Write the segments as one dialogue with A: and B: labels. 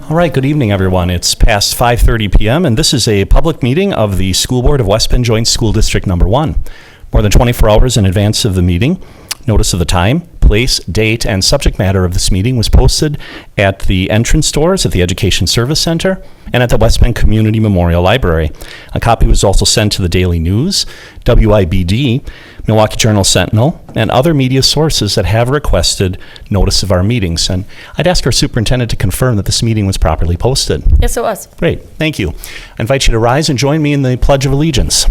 A: All right, good evening, everyone. It's past 5:30 p.m., and this is a public meeting of the School Board of West Bend Joint School District Number 1. More than 24 hours in advance of the meeting, notice of the time, place, date, and subject matter of this meeting was posted at the entrance doors at the Education Service Center and at the West Bend Community Memorial Library. A copy was also sent to the Daily News, WIBD, Milwaukee Journal Sentinel, and other media sources that have requested notice of our meetings. And I'd ask our superintendent to confirm that this meeting was properly posted.
B: Yes, it was.
A: Great, thank you. I invite you to rise and join me in the Pledge of Allegiance.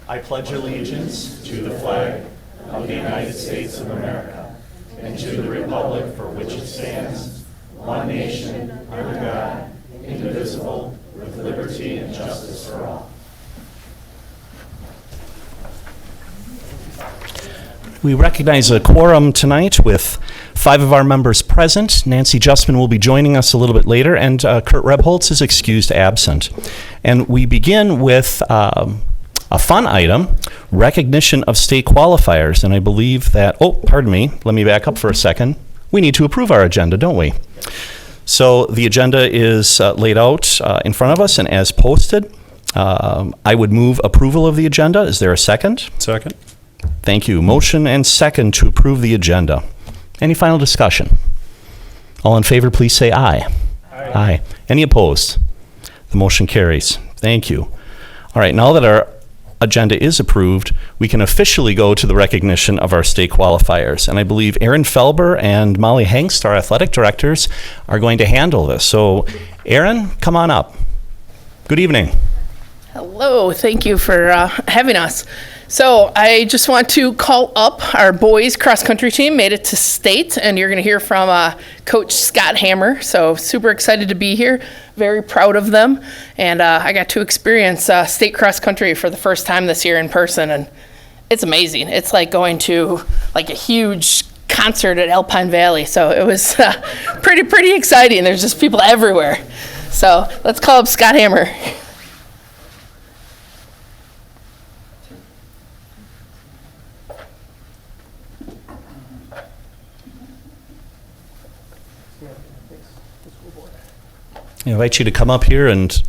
A: I pledge allegiance to the flag of the United States of America and to the republic for which it stands, one nation, under God, indivisible, with liberty and justice for all. We recognize a quorum tonight with 5 of our members present. Nancy Justman will be joining us a little bit later, and Kurt Rebholz is excused absent. And we begin with a fun item, recognition of state qualifiers. And I believe that, pardon me, let me back up for a second. We need to approve our agenda, don't we? So the agenda is laid out in front of us and as posted. I would move approval of the agenda. Is there a second?
C: Second.
A: Thank you. Motion and second to approve the agenda. Any final discussion? All in favor, please say aye. Aye. Aye. Any opposed? The motion carries. Thank you. All right, now that our agenda is approved, we can officially go to the recognition of our state qualifiers. And I believe Erin Felber and Molly Hengst, our athletic directors, are going to handle this. So, Erin, come on up. Good evening.
D: Hello, thank you for having us. So I just want to call up our boys cross-country team, made it to state, and you're going to hear from Coach Scott Hammer. So super excited to be here, very proud of them, and I got to experience state cross-country for the first time this year in person, and it's amazing. It's like going to like a huge concert at Alpine Valley, so it was pretty exciting. There's just people everywhere. So let's call up Scott Hammer.
A: I invite you to come up here and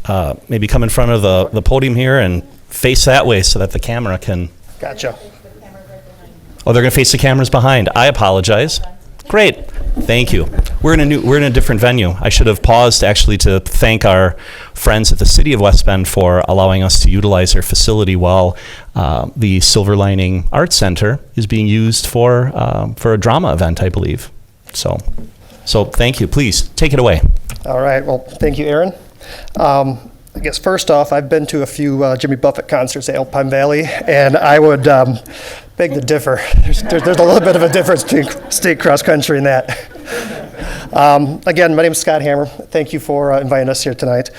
A: maybe come in front of the podium here and face that way so that the camera can...
E: Gotcha.
A: Oh, they're going to face the cameras behind. I apologize. Great. Thank you. We're in a different venue. I should have paused actually to thank our friends at the City of West Bend for allowing us to utilize their facility while the Silver Lining Arts Center is being used for a drama event, I believe. So thank you. Please take it away.
E: All right. Well, thank you, Aaron. I guess first off, I've been to a few Jimmy Buffett concerts at Alpine Valley, and I would beg to differ. There's a little bit of a difference between state cross country and that. Again, my name is Scott Hammer. Thank you for inviting us here tonight.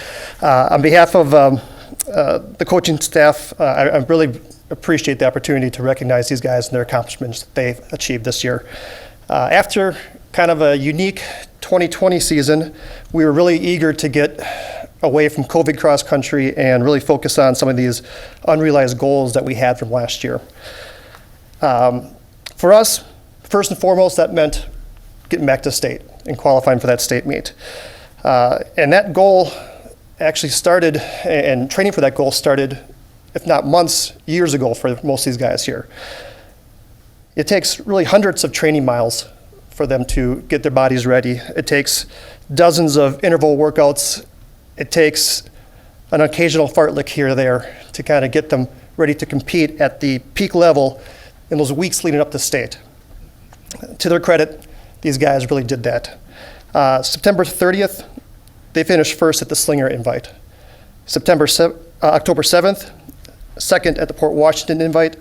E: On behalf of the coaching staff, I really appreciate the opportunity to recognize these guys and their accomplishments that they've achieved this year. After kind of a unique 2020 season, we were really eager to get away from COVID cross country and really focus on some of these unrealized goals that we had from last year. For us, first and foremost, that meant getting back to state and qualifying for that state meet. And that goal actually started, and training for that goal started, if not months, years ago for most of these guys here. It takes really hundreds of training miles for them to get their bodies ready. It takes dozens of interval workouts. It takes an occasional fartlek here or there to kind of get them ready to compete at the peak level in those weeks leading up to state. To their credit, these guys really did that. September 30th, they finished first at the Slinger Invite. October 7th, second at the Port Washington Invite.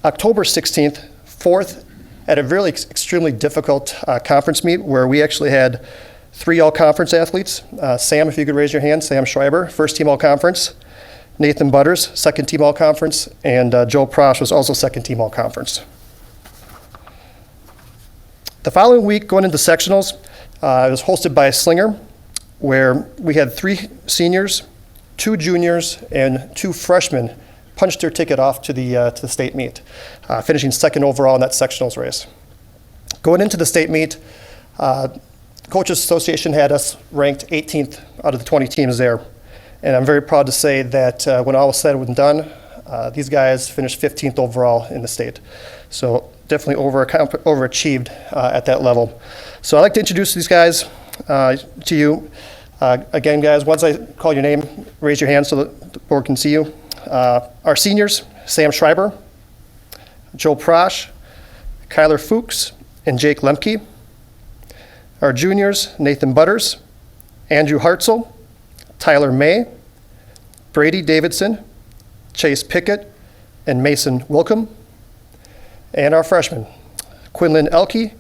E: October 16th, fourth at a really extremely difficult conference meet where we actually had 3 all-conference athletes. Sam, if you could raise your hand, Sam Schreiber, first team all-conference. Nathan Butters, second team all-conference. And Joe Prosh was also second team all-conference. The following week, going into sectionals, it was hosted by Slinger, where we had 3 seniors, 2 juniors, and 2 freshmen punched their ticket off to the state meet, finishing second overall in that sectionals race. Going into the state meet, Coaches Association had us ranked 18th out of the 20 teams there. And I'm very proud to say that when all was said and done, these guys finished 15th overall in the state. So definitely overachieved at that level. So I'd like to introduce these guys to you. Again, guys, once I call your name, raise your hand so that the board can see you. Our seniors, Sam Schreiber, Joe Prosch, Kyler Fuchs, and Jake Lemke. Our juniors, Nathan Butters, Andrew Hartzell, Tyler May, Brady Davidson, Chase Pickett, and Mason Wilkham. And our freshmen, Quinlan Elke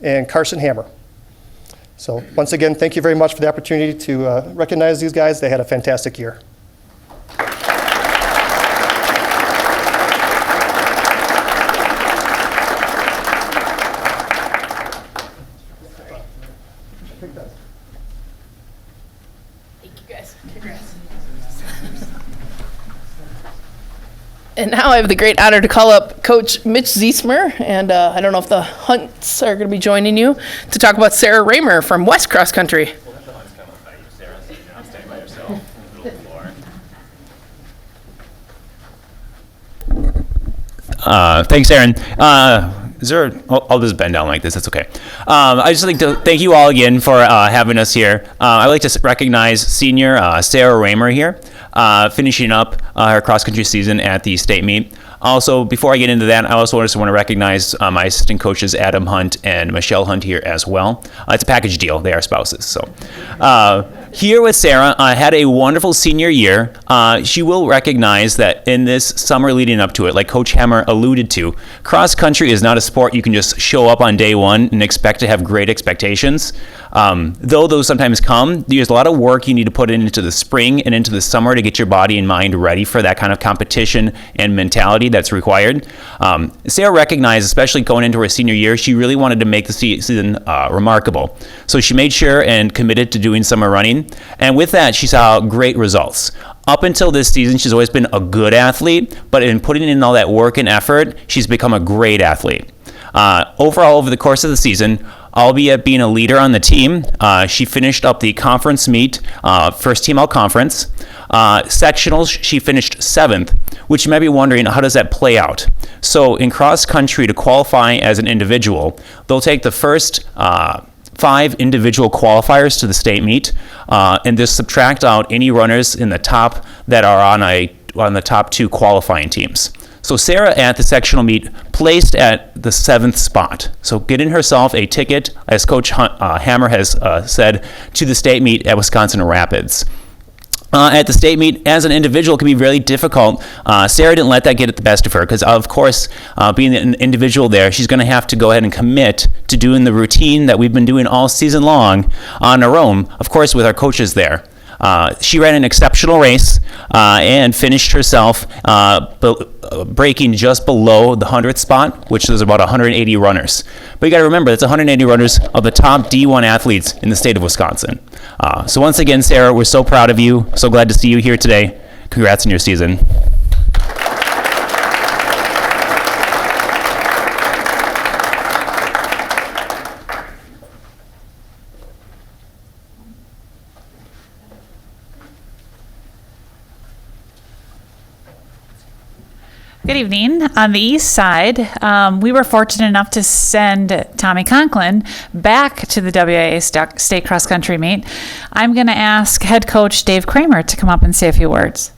E: and Carson Hammer. So once again, thank you very much for the opportunity to recognize these guys. They had a fantastic year.
D: Thank you guys. Congrats. And now I have the great honor to call up Coach Mitch Ziesmer, and I don't know if the Hunts are going to be joining you to talk about Sarah Raymer from West Cross Country.
B: Thanks, Aaron. I'll just bend down like this. That's okay. I just like to thank you all again for having us here. I'd like to recognize senior Sarah Raymer here, finishing up her cross-country season at the state meet. Also, before I get into that, I also just want to recognize my assistant coaches, Adam Hunt and Michelle Hunt here as well. It's a package deal. They are spouses. So here with Sarah, had a wonderful senior year. She will recognize that in this summer leading up to it, like Coach Hammer alluded to, cross country is not a sport you can just show up on day one and expect to have great expectations. Though those sometimes come, there's a lot of work you need to put into the spring and into the summer to get your body and mind ready for that kind of competition and mentality that's required. Sarah recognized, especially going into her senior year, she really wanted to make the season remarkable. So she made sure and committed to doing summer running. And with that, she saw great results. Up until this season, she's always been a good athlete, but in putting in all that work and effort, she's become a great athlete. Overall, over the course of the season, albeit being a leader on the team, she finished up the conference meet, first team all conference. Sectionals, she finished 7th, which you might be wondering, how does that play out? So in cross country, to qualify as an individual, they'll take the first 5 individual qualifiers to the state meet, and just subtract out any runners in the top that are on the top 2 qualifying teams. So Sarah at the sectional meet placed at the 7th spot. So getting herself a ticket, as Coach Hammer has said, to the state meet at Wisconsin Rapids. At the state meet, as an individual, can be really difficult. Sarah didn't let that get the best of her because, of course, being an individual there, she's going to have to go ahead and commit to doing the routine that we've been doing all season long on her own, of course, with our coaches there. She ran an exceptional race and finished herself breaking just below the 100th spot, which is about 180 runners. But you got to remember, that's 180 runners of the top D1 athletes in the state of Wisconsin. So once again, Sarah, we're so proud of you. So glad to see you here today. Congrats on your season.
C: Good evening. On the east side, we were fortunate enough to send Tommy Conklin back to the WIA State Cross Country meet. I'm going to ask head coach Dave Kramer to come up and say a few words.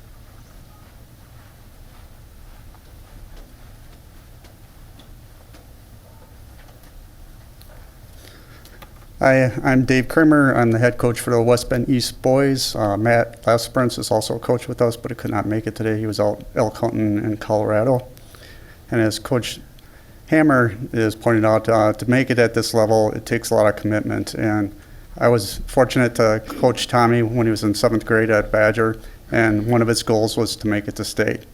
F: Hi, I'm Dave Kramer. I'm the head coach for the West Bend East boys. Matt Lasprence is also a coach with us, but he could not make it today. He was out elk hunting in Colorado. And as Coach Hammer is pointing out, to make it at this level, it takes a lot of commitment. And I was fortunate to coach Tommy when he was in 7th grade at Badger, and one of his goals was to make it to state.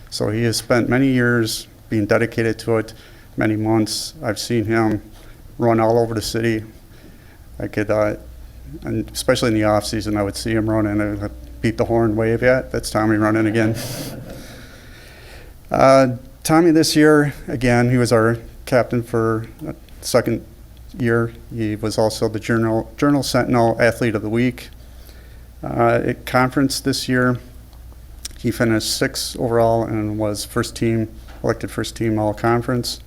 F: So he has spent many years being dedicated to it, many months. I've seen him run all over the city. I could, and especially in the off season, I would see him running and I'd beat the horn, wave, yeah, that's Tommy running again. Tommy this year, again, he was our captain for second year. He was also the Journal Sentinel Athlete of the Week. At conference this year, he finished 6th overall and was elected first team all conference.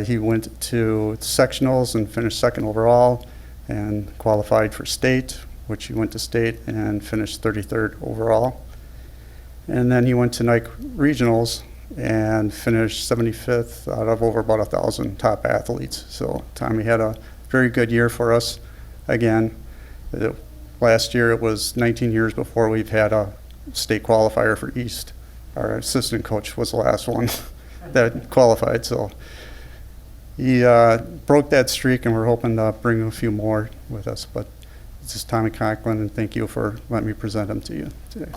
F: He went to sectionals and finished 2nd overall and qualified for state, which he went to state and finished 33rd overall. And then he went to Nike regionals and finished 75th out of over about 1,000 top athletes. So Tommy had a very good year for us. Again, last year it was 19 years before we've had a state qualifier for East. Our assistant coach was the last one that qualified. So he broke that streak, and we're hoping to bring a few more with us. But this is Tommy Conklin, and thank you for letting me present him to you today.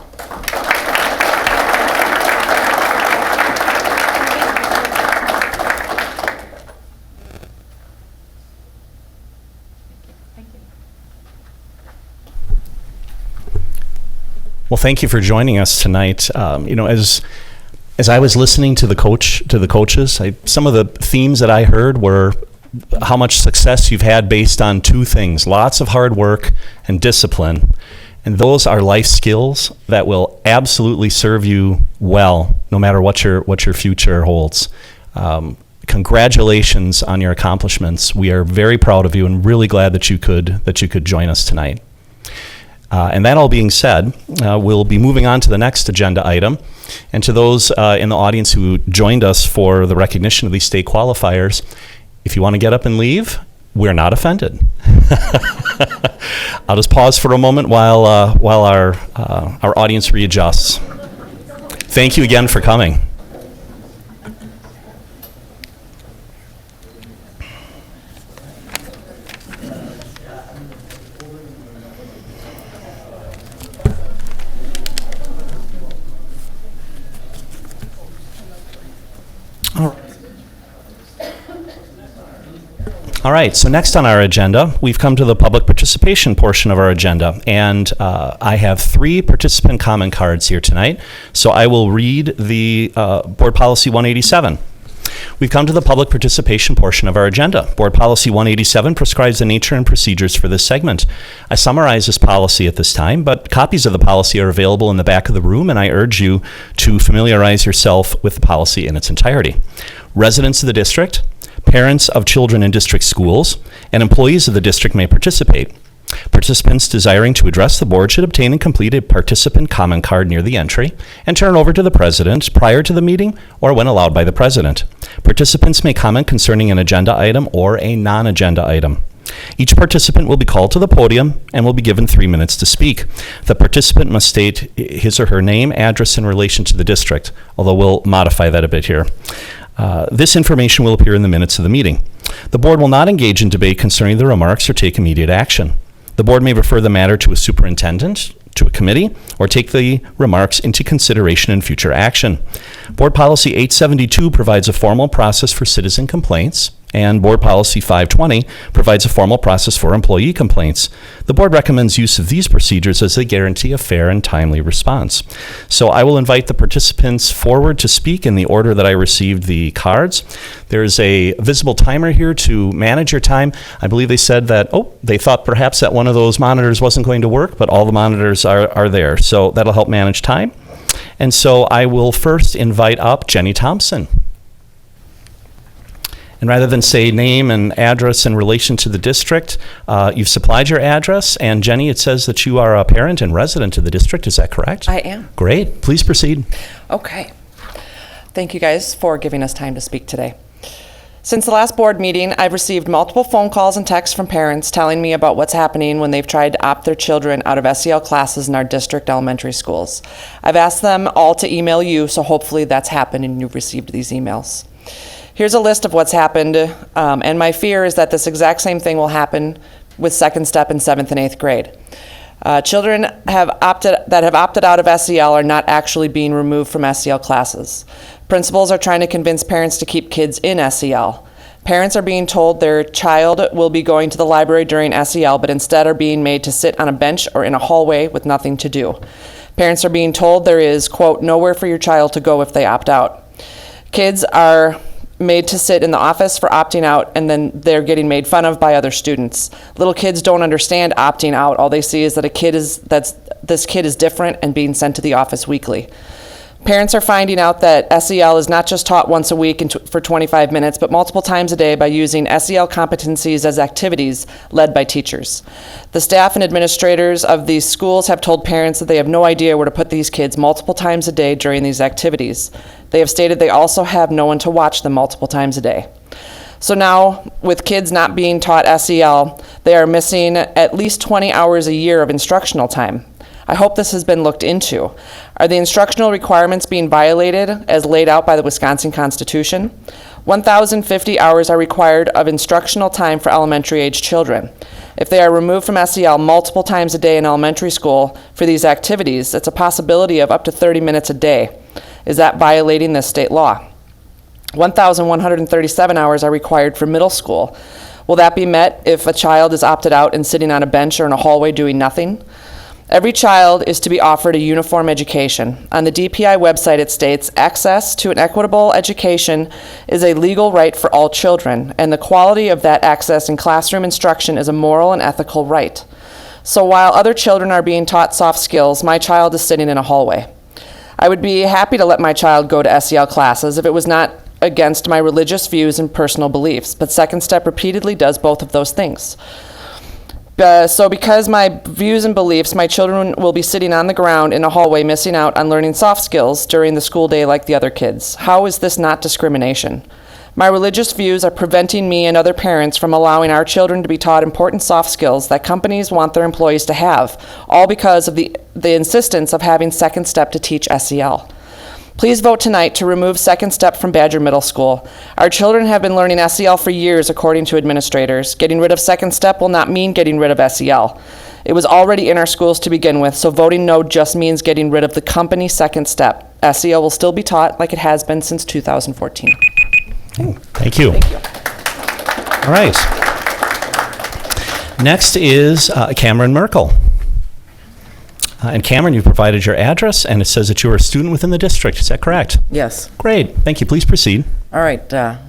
A: Well, thank you for joining us tonight. As I was listening to the coaches, some of the themes that I heard were how much success you've had based on 2 things: lots of hard work and discipline. And those are life skills that will absolutely serve you well, no matter what your future holds. Congratulations on your accomplishments. We are very proud of you and really glad that you could join us tonight. And that all being said, we'll be moving on to the next agenda item. And to those in the audience who joined us for the recognition of these state qualifiers, if you want to get up and leave, we're not offended. I'll just pause for a moment while our audience readjusts. Thank you again for coming. All right, so next on our agenda, we've come to the public participation portion of our agenda, and I have 3 participant comment cards here tonight, so I will read the Board Policy 187. We've come to the public participation portion of our agenda. Board Policy 187 prescribes the nature and procedures for this segment. I summarize this policy at this time, but copies of the policy are available in the back of the room, and I urge you to familiarize yourself with the policy in its entirety. Residents of the district, parents of children in district schools, and employees of the district may participate. Participants desiring to address the board should obtain and complete a participant comment card near the entry and turn it over to the president prior to the meeting or when allowed by the president. Participants may comment concerning an agenda item or a non-agenda item. Each participant will be called to the podium and will be given 3 minutes to speak. The participant must state his or her name, address in relation to the district, although we'll modify that a bit here. This information will appear in the minutes of the meeting. The board will not engage in debate concerning the remarks or take immediate action. The board may refer the matter to a superintendent, to a committee, or take the remarks into consideration in future action. Board Policy 872 provides a formal process for citizen complaints, and Board Policy 520 provides a formal process for employee complaints. The board recommends use of these procedures as they guarantee a fair and timely response. So I will invite the participants forward to speak in the order that I received the cards. There's a visible timer here to manage your time. I believe they said that, they thought perhaps that one of those monitors wasn't going to work, but all the monitors are there. So that'll help manage time. And so I will first invite up Jenny Thompson. And rather than say name and address in relation to the district, you've supplied your address. And Jenny, it says that you are a parent and resident of the district. Is that correct?
G: I am.
A: Great. Please proceed.
G: Okay. Thank you guys for giving us time to speak today. Since the last board meeting, I've received multiple phone calls and texts from parents telling me about what's happening when they've tried to opt their children out of SEL classes in our district elementary schools. I've asked them all to email you, so hopefully that's happened and you've received these emails. Here's a list of what's happened, and my fear is that this exact same thing will happen with second step in 7th and 8th grade. Children that have opted out of SEL are not actually being removed from SEL classes. Principals are trying to convince parents to keep kids in SEL. Parents are being told their child will be going to the library during SEL, but instead are being made to sit on a bench or in a hallway with nothing to do. Parents are being told there is, quote, nowhere for your child to go if they opt out. Kids are made to sit in the office for opting out, and then they're getting made fun of by other students. Little kids don't understand opting out. All they see is that this kid is different and being sent to the office weekly. Parents are finding out that SEL is not just taught once a week for 25 minutes, but multiple times a day by using SEL competencies as activities led by teachers. The staff and administrators of these schools have told parents that they have no idea where to put these kids multiple times a day during these activities. They have stated they also have no one to watch them multiple times a day. So now, with kids not being taught SEL, they are missing at least 20 hours a year of instructional time. I hope this has been looked into. Are the instructional requirements being violated as laid out by the Wisconsin Constitution? 1,050 hours are required of instructional time for elementary age children. If they are removed from SEL multiple times a day in elementary school for these activities, it's a possibility of up to 30 minutes a day. Is that violating this state law? 1,137 hours are required for middle school. Will that be met if a child is opted out and sitting on a bench or in a hallway doing nothing? Every child is to be offered a uniform education. On the DPI website, it states, access to an equitable education is a legal right for all children, and the quality of that access in classroom instruction is a moral and ethical right. So while other children are being taught soft skills, my child is sitting in a hallway. I would be happy to let my child go to SEL classes if it was not against my religious views and personal beliefs, but Second Step repeatedly does both of those things. So because my views and beliefs, my children will be sitting on the ground in a hallway missing out on learning soft skills during the school day like the other kids. How is this not discrimination? My religious views are preventing me and other parents from allowing our children to be taught important soft skills that companies want their employees to have, all because of the insistence of having Second Step to teach SEL. Please vote tonight to remove Second Step from Badger Middle School. Our children have been learning SEL for years, according to administrators. Getting rid of Second Step will not mean getting rid of SEL. It was already in our schools to begin with, so voting no just means getting rid of the company Second Step. SEL will still be taught like it has been since 2014.
A: Thank you.
G: Thank you.
A: All right. Next is Cameron Merkel. And Cameron, you provided your address, and it says that you are a student within the district. Is that correct?
H: Yes.
A: Great. Thank you. Please proceed.
H: All right.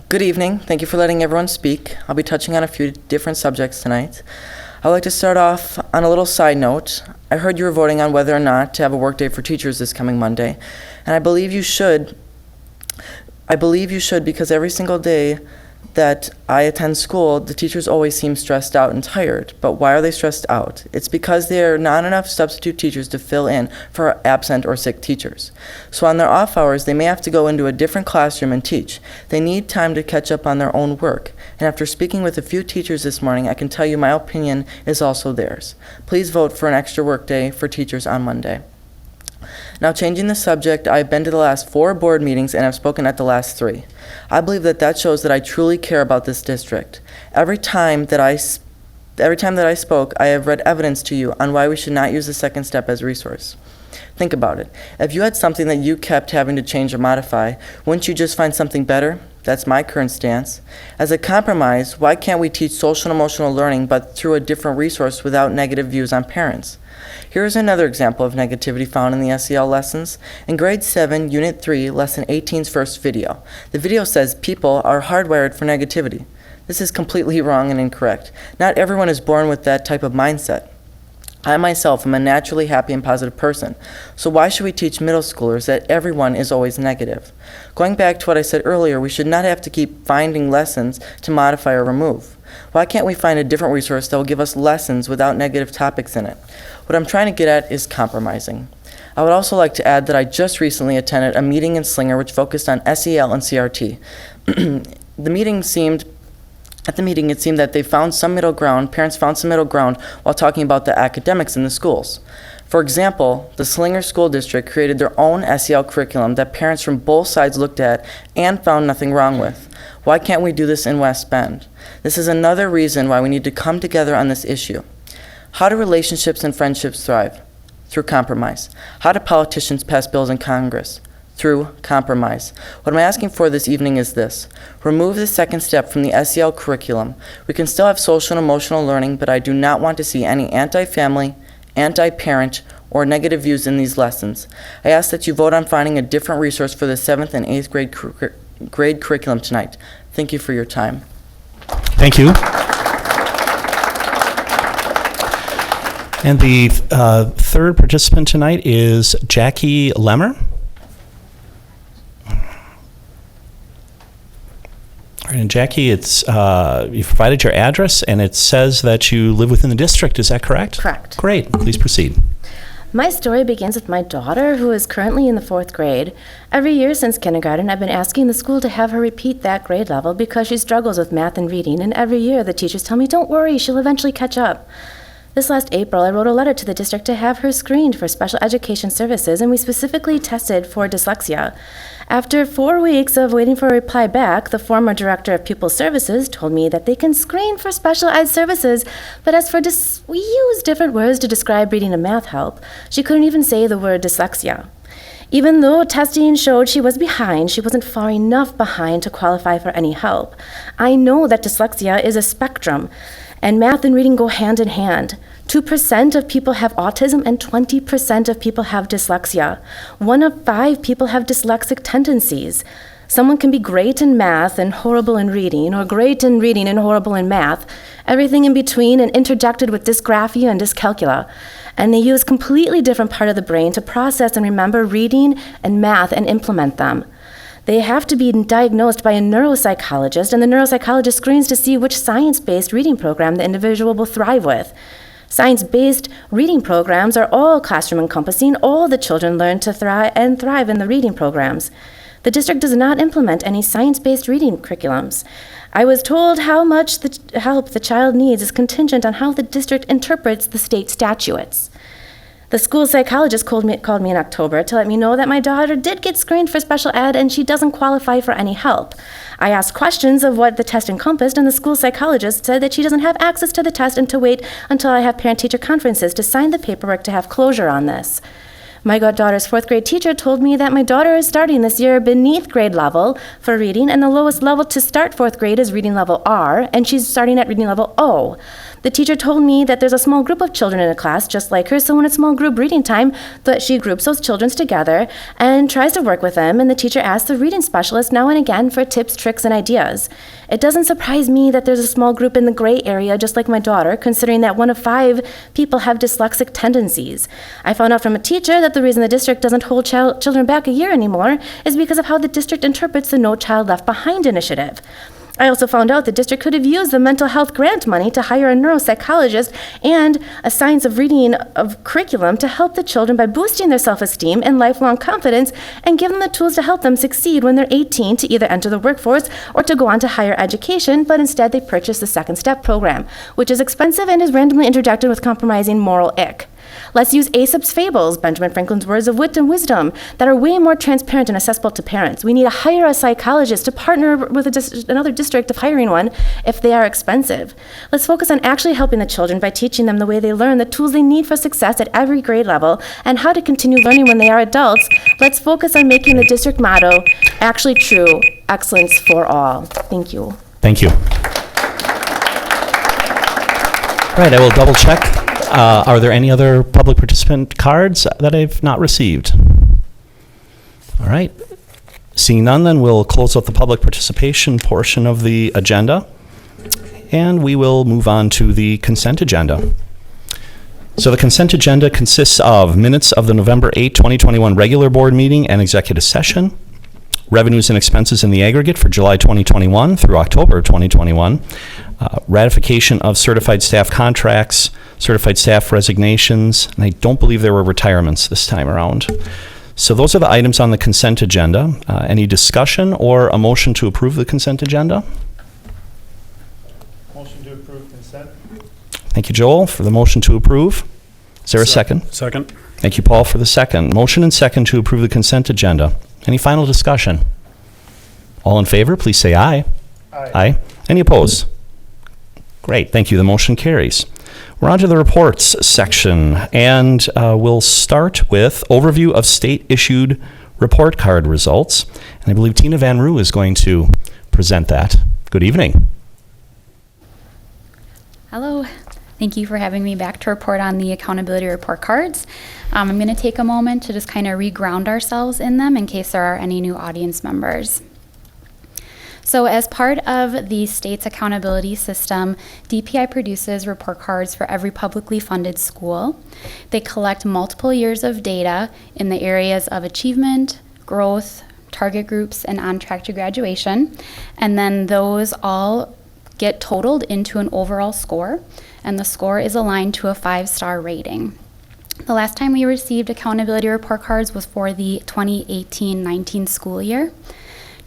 H: Good evening. Thank you for letting everyone speak. I'll be touching on a few different subjects tonight. I'd like to start off on a little side note. I heard you were voting on whether or not to have a workday for teachers this coming Monday, and I believe you should. Because every single day that I attend school, the teachers always seem stressed out and tired. But why are they stressed out? It's because there are not enough substitute teachers to fill in for absent or sick teachers. So on their off hours, they may have to go into a different classroom and teach. They need time to catch up on their own work. And after speaking with a few teachers this morning, I can tell you my opinion is also theirs. Please vote for an extra workday for teachers on Monday. Now, changing the subject, I've been to the last 4 board meetings and I've spoken at the last 3. I believe that shows that I truly care about this district. Every time that I spoke, I have read evidence to you on why we should not use the Second Step as a resource. Think about it. If you had something that you kept having to change or modify, wouldn't you just find something better? That's my current stance. As a compromise, why can't we teach social and emotional learning but through a different resource without negative views on parents? Here's another example of negativity found in the SEL lessons. In grade 7, unit 3, lesson 18's first video. The video says people are hardwired for negativity. This is completely wrong and incorrect. Not everyone is born with that type of mindset. I myself am a naturally happy and positive person. So why should we teach middle schoolers that everyone is always negative? Going back to what I said earlier, we should not have to keep finding lessons to modify or remove. Why can't we find a different resource that will give us lessons without negative topics in it? What I'm trying to get at is compromising. I would also like to add that I just recently attended a meeting in Slinger which focused on SEL and CRT. At the meeting, it seemed that they found some middle ground, parents found some middle ground while talking about the academics in the schools. For example, the Slinger School District created their own SEL curriculum that parents from both sides looked at and found nothing wrong with. Why can't we do this in West Bend? This is another reason why we need to come together on this issue. How do relationships and friendships thrive? Through compromise. How do politicians pass bills in Congress? Through compromise. What I'm asking for this evening is this. Remove the Second Step from the SEL curriculum. We can still have social and emotional learning, but I do not want to see any anti-family, anti-parent, or negative views in these lessons. I ask that you vote on finding a different resource for the 7th and 8th grade grade curriculum tonight. Thank you for your time.
A: Thank you. And the third participant tonight is Jacky Lemmer. All right, and Jacky, it's you provided your address, and it says that you live within the district. Is that correct?
I: Correct.
A: Great. Please proceed.
I: My story begins with my daughter, who is currently in the 4th grade. Every year since kindergarten, I've been asking the school to have her repeat that grade level because she struggles with math and reading, and every year the teachers tell me, don't worry, she'll eventually catch up. This last April, I wrote a letter to the district to have her screened for special education services, and we specifically tested for dyslexia. After 4 weeks of waiting for a reply back, the former director of pupil services told me that they can screen for special ed services, but as for we use different words to describe reading and math help. She couldn't even say the word dyslexia. Even though testing showed she was behind, she wasn't far enough behind to qualify for any help. I know that dyslexia is a spectrum, and math and reading go hand in hand. 2% of people have autism and 20% of people have dyslexia. 1 of 5 people have dyslexic tendencies. Someone can be great in math and horrible in reading, or great in reading and horrible in math, everything in between and interjected with dysgraphia and dyscalculia. And they use completely different part of the brain to process and remember reading and math and implement them. They have to be diagnosed by a neuropsychologist, and the neuropsychologist screens to see which science-based reading program the individual will thrive with. Science-based reading programs are all classroom encompassing. All the children learn to thrive in the reading programs. The district does not implement any science-based reading curriculums. I was told how much the help the child needs is contingent on how the district interprets the state statutes. The school psychologist called me in October to let me know that my daughter did get screened for special ed and she doesn't qualify for any help. I asked questions of what the test encompassed, and the school psychologist said that she doesn't have access to the test and to wait until I have parent-teacher conferences to sign the paperwork to have closure on this. My goddaughter's 4th grade teacher told me that my daughter is starting this year beneath grade level for reading, and the lowest level to start 4th grade is reading level R, and she's starting at reading level O. The teacher told me that there's a small group of children in a class just like her, so when it's small group reading time, that she groups those children together and tries to work with them, and the teacher asks the reading specialist now and again for tips, tricks, and ideas. It doesn't surprise me that there's a small group in the gray area just like my daughter, considering that 1 of 5 people have dyslexic tendencies. I found out from a teacher that the reason the district doesn't hold children back a year anymore is because of how the district interprets the No Child Left Behind initiative. I also found out the district could have used the mental health grant money to hire a neuropsychologist and a science of reading of curriculum to help the children by boosting their self-esteem and lifelong confidence and give them the tools to help them succeed when they're 18 to either enter the workforce or to go on to higher education, but instead they purchase the Second Step program, which is expensive and is randomly interjected with compromising moral ick. Let's use Aesop's fables, Benjamin Franklin's words of wit and wisdom, that are way more transparent and accessible to parents. We need to hire a psychologist to partner with another district of hiring one if they are expensive. Let's focus on actually helping the children by teaching them the way they learn, the tools they need for success at every grade level, and how to continue learning when they are adults. Let's focus on making the district motto actually true, excellence for all. Thank you.
A: Thank you. All right, I will double check. Are there any other public participant cards that I've not received? All right. Seeing none, then we'll close out the public participation portion of the agenda, and we will move on to the consent agenda. So the consent agenda consists of minutes of the November 8, 2021 regular board meeting and executive session, revenues and expenses in the aggregate for July 2021 through October 2021, ratification of certified staff contracts, certified staff resignations, and I don't believe there were retirements this time around. So those are the items on the consent agenda. Any discussion or a motion to approve the consent agenda?
J: Motion to approve consent.
A: Thank you, Joel, for the motion to approve. Is there a second?
J: Second.
A: Thank you, Paul, for the second. Motion and second to approve the consent agenda. Any final discussion? All in favor, please say aye.
J: Aye.
A: Aye. Any opposed? Great, thank you. The motion carries. We're on to the reports section, and we'll start with overview of state-issued report card results. And I believe Tina Van Roo is going to present that. Good evening.
K: Hello. Thank you for having me back to report on the accountability report cards. I'm going to take a moment to just kind of re-ground ourselves in them in case there are any new audience members. So as part of the state's accountability system, DPI produces report cards for every publicly funded school. They collect multiple years of data in the areas of achievement, growth, target groups, and on track to graduation. And then those all get totaled into an overall score, and the score is aligned to a 5-star rating. The last time we received accountability report cards was for the 2018-19 school year.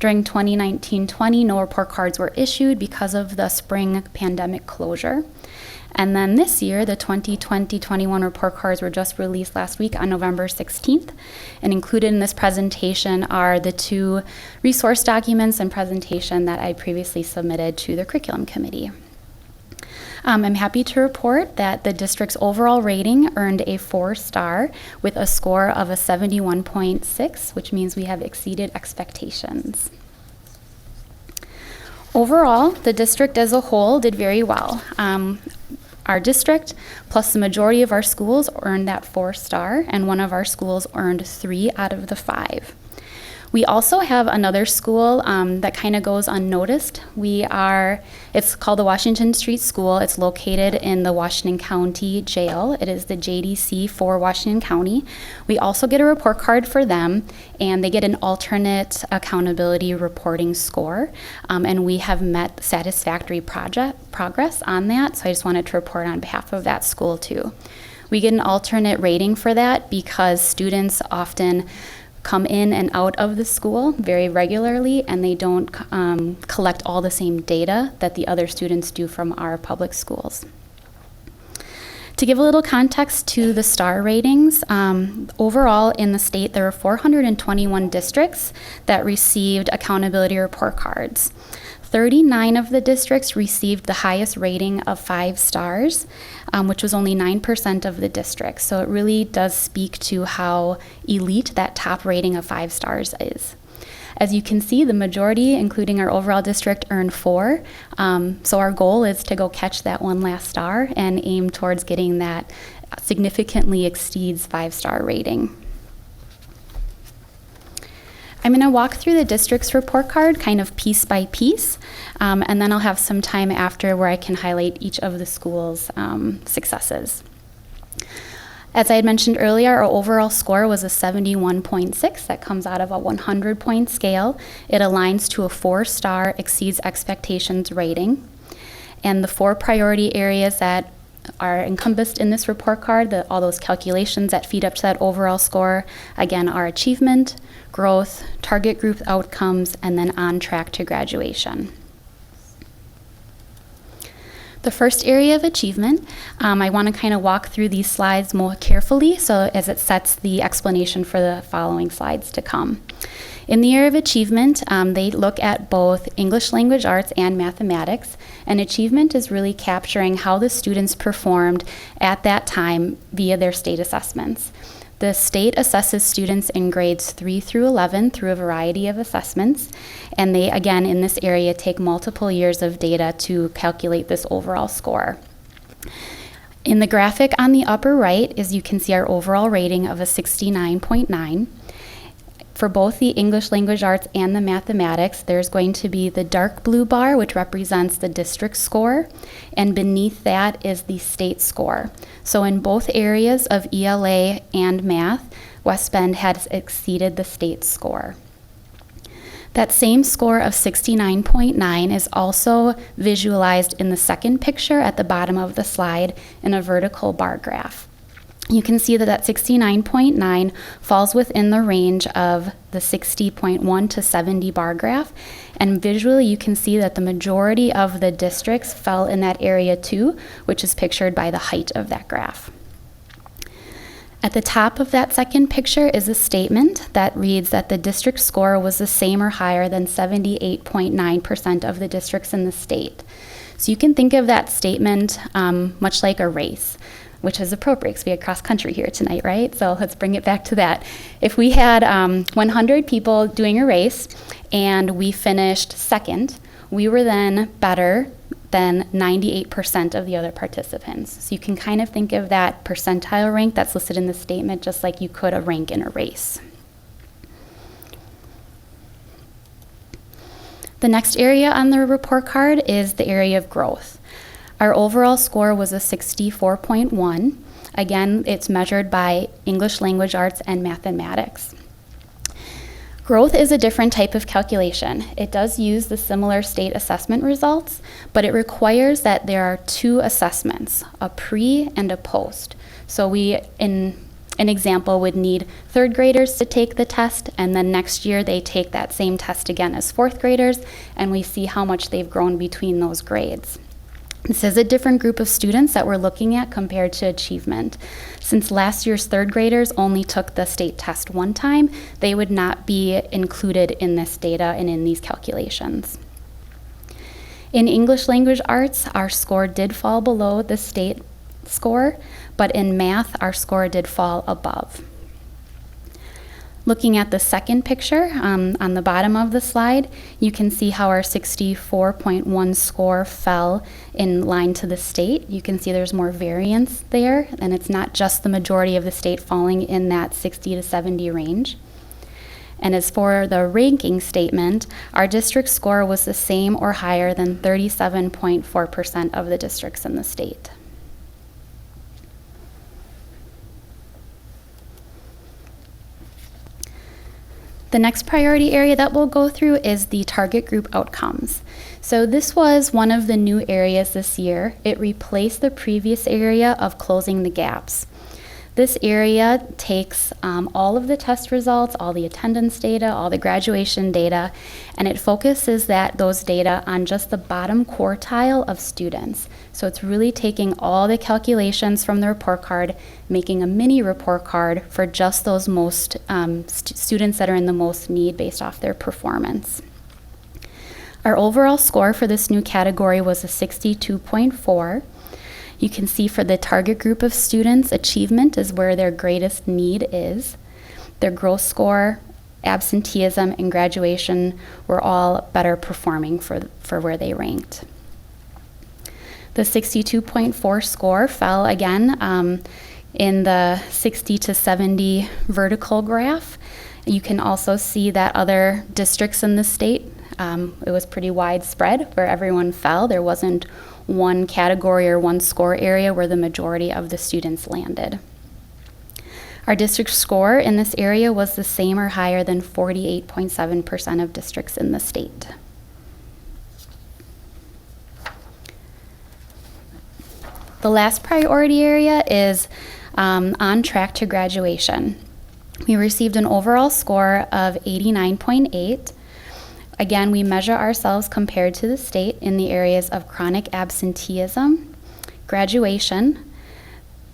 K: During 2019-20, no report cards were issued because of the spring pandemic closure. And then this year, the 2020-21 report cards were just released last week on November 16th. And included in this presentation are the 2 resource documents and presentation that I previously submitted to the curriculum committee. I'm happy to report that the district's overall rating earned a 4-star with a score of a 71.6, which means we have exceeded expectations. Overall, the district as a whole did very well. Our district, plus the majority of our schools, earned that 4-star, and one of our schools earned 3 out of the 5. We also have another school that kind of goes unnoticed. It's called the Washington Street School. It's located in the Washington County Jail. It is the JDC for Washington County. We also get a report card for them, and they get an alternate accountability reporting score. And we have met satisfactory progress on that, so I just wanted to report on behalf of that school too. We get an alternate rating for that because students often come in and out of the school very regularly, and they don't collect all the same data that the other students do from our public schools. To give a little context to the star ratings, overall in the state there were 421 districts that received accountability report cards. 39 of the districts received the highest rating of 5 stars, which was only 9% of the districts. So it really does speak to how elite that top rating of 5 stars is. As you can see, the majority, including our overall district, earned 4. So our goal is to go catch that one last star and aim towards getting that significantly exceeds 5-star rating. I'm going to walk through the district's report card kind of piece by piece, and then I'll have some time after where I can highlight each of the school's successes. As I had mentioned earlier, our overall score was a 71.6. That comes out of a 100-point scale. It aligns to a 4-star exceeds expectations rating. And the 4 priority areas that are encompassed in this report card, all those calculations that feed up to that overall score, again, are achievement, growth, target group outcomes, and then on track to graduation. The first area of achievement, I want to kind of walk through these slides more carefully so as it sets the explanation for the following slides to come. In the area of achievement, they look at both English language arts and mathematics, and achievement is really capturing how the students performed at that time via their state assessments. The state assesses students in grades 3 through 11 through a variety of assessments, and they, again, in this area, take multiple years of data to calculate this overall score. In the graphic on the upper right, as you can see, our overall rating of a 69.9. For both the English language arts and the mathematics, there's going to be the dark blue bar, which represents the district score, and beneath that is the state score. So in both areas of ELA and math, West Bend has exceeded the state score. That same score of 69.9 is also visualized in the second picture at the bottom of the slide in a vertical bar graph. You can see that 69.9 falls within the range of the 60.1 to 70 bar graph, and visually you can see that the majority of the districts fell in that area too, which is pictured by the height of that graph. At the top of that second picture is a statement that reads that the district score was the same or higher than 78.9% of the districts in the state. So you can think of that statement much like a race, which is appropriate because we had cross country here tonight, right? So let's bring it back to that. If we had 100 people doing a race and we finished second, we were then better than 98% of the other participants. So you can kind of think of that percentile rank that's listed in the statement just like you could a rank in a race. The next area on the report card is the area of growth. Our overall score was a 64.1. Again, it's measured by English language arts and mathematics. Growth is a different type of calculation. It does use the similar state assessment results, but it requires that there are two assessments, a pre and a post. So we, in an example, would need third graders to take the test, and then next year they take that same test again as fourth graders, and we see how much they've grown between those grades. This is a different group of students that we're looking at compared to achievement. Since last year's third graders only took the state test one time, they would not be included in this data and in these calculations. In English language arts, our score did fall below the state score, but in math, our score did fall above. Looking at the second picture on the bottom of the slide, you can see how our 64.1 score fell in line to the state. You can see there's more variance there, and it's not just the majority of the state falling in that 60 to 70 range. And as for the ranking statement, our district score was the same or higher than 37.4% of the districts in the state. The next priority area that we'll go through is the target group outcomes. So this was one of the new areas this year. It replaced the previous area of closing the gaps. This area takes all of the test results, all the attendance data, all the graduation data, and it focuses those data on just the bottom quartile of students. So it's really taking all the calculations from the report card, making a mini report card for just those most students that are in the most need based off their performance. Our overall score for this new category was a 62.4. You can see for the target group of students, achievement is where their greatest need is. Their growth score, absenteeism, and graduation were all better performing for where they ranked. The 62.4 score fell again in the 60 to 70 vertical graph. You can also see that other districts in the state, it was pretty widespread where everyone fell. There wasn't one category or one score area where the majority of the students landed. Our district score in this area was the same or higher than 48.7% of districts in the state. The last priority area is on track to graduation. We received an overall score of 89.8. Again, we measure ourselves compared to the state in the areas of chronic absenteeism, graduation.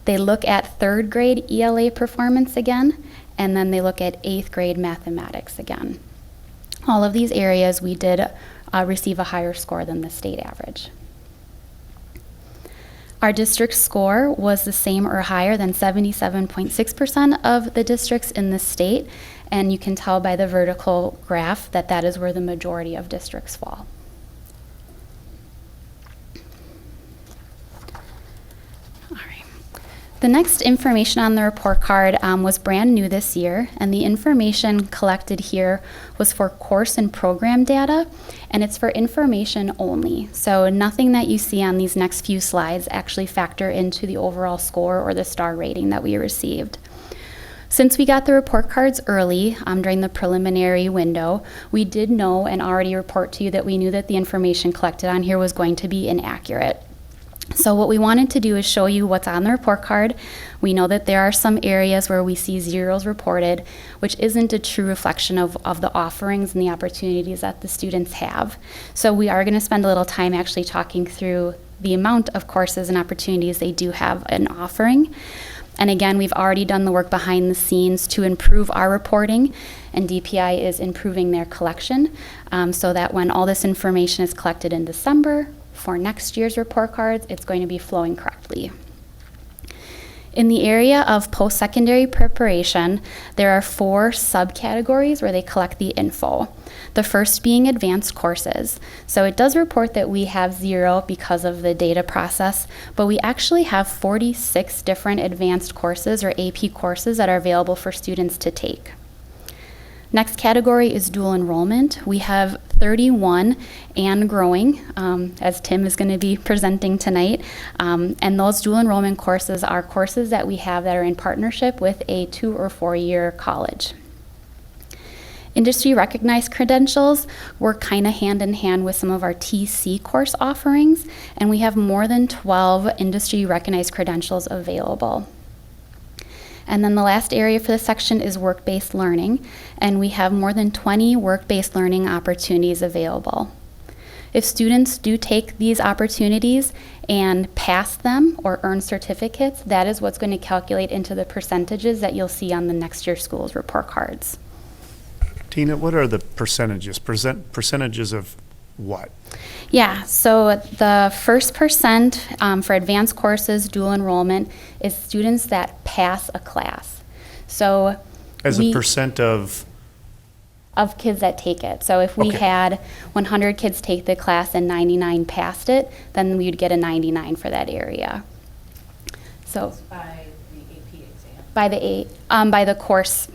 K: They look at third grade ELA performance again, and then they look at 8th grade mathematics again. All of these areas we did receive a higher score than the state average. Our district score was the same or higher than 77.6% of the districts in the state, and you can tell by the vertical graph that that is where the majority of districts fall. All right. The next information on the report card was brand new this year, and the information collected here was for course and program data, and it's for information only. So nothing that you see on these next few slides actually factor into the overall score or the star rating that we received. Since we got the report cards early during the preliminary window, we did know and already report to you that we knew that the information collected on here was going to be inaccurate. So what we wanted to do is show you what's on the report card. We know that there are some areas where we see zeros reported, which isn't a true reflection of the offerings and the opportunities that the students have. So we are going to spend a little time actually talking through the amount of courses and opportunities they do have in offering. And again, we've already done the work behind the scenes to improve our reporting, and DPI is improving their collection so that when all this information is collected in December for next year's report cards, it's going to be flowing correctly. In the area of post-secondary preparation, there are 4 subcategories where they collect the info. The first being advanced courses. So it does report that we have 0 because of the data process, but we actually have 46 different advanced courses or AP courses that are available for students to take. Next category is dual enrollment. We have 31 and growing, as Tim is going to be presenting tonight. And those dual enrollment courses are courses that we have that are in partnership with a 2 or 4 year college. Industry recognized credentials work kind of hand in hand with some of our TC course offerings, and we have more than 12 industry recognized credentials available. And then the last area for this section is work-based learning, and we have more than 20 work-based learning opportunities available. If students do take these opportunities and pass them or earn certificates, that is what's going to calculate into the percentages that you'll see on the next year's schools report cards.
J: Tina, what are the percentages? Percentages of what?
K: Yeah, so the first percent for advanced courses, dual enrollment, is students that pass a class. So
J: As a percent of
K: kids that take it. So if we
J: Okay.
K: had 100 kids take the class and 99 passed it, then we'd get a 99 for that area. So
C: By the AP exam.
K: by the course.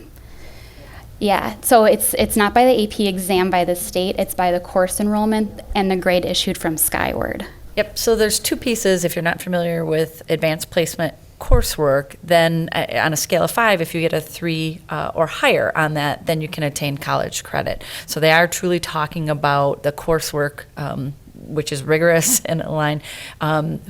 K: Yeah, so it's not by the AP exam by the state, it's by the course enrollment and the grade issued from Skyward.
L: Yep, so there's two pieces. If you're not familiar with advanced placement coursework, then on a scale of 5, if you get a 3 or higher on that, then you can attain college credit. So they are truly talking about the coursework, which is rigorous and aligned,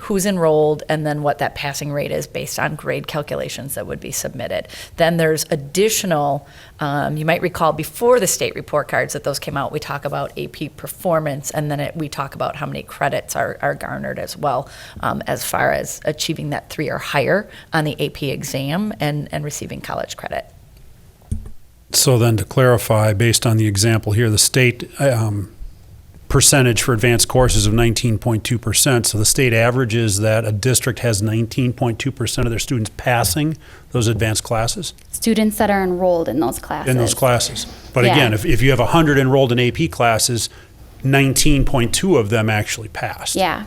L: who's enrolled, and then what that passing rate is based on grade calculations that would be submitted. Then there's additional, you might recall before the state report cards that those came out, we talk about AP performance, and then we talk about how many credits are garnered as well, as far as achieving that 3 or higher on the AP exam and receiving college credit.
M: So then to clarify, based on the example here, the state percentage for advanced courses of 19.2%. So the state average is that a district has 19.2% of their students passing those advanced classes?
K: Students that are enrolled in those classes.
M: In those classes. But
K: Yeah.
M: again, if you have 100 enrolled in AP classes, 19.2 of them actually passed.
K: Yeah.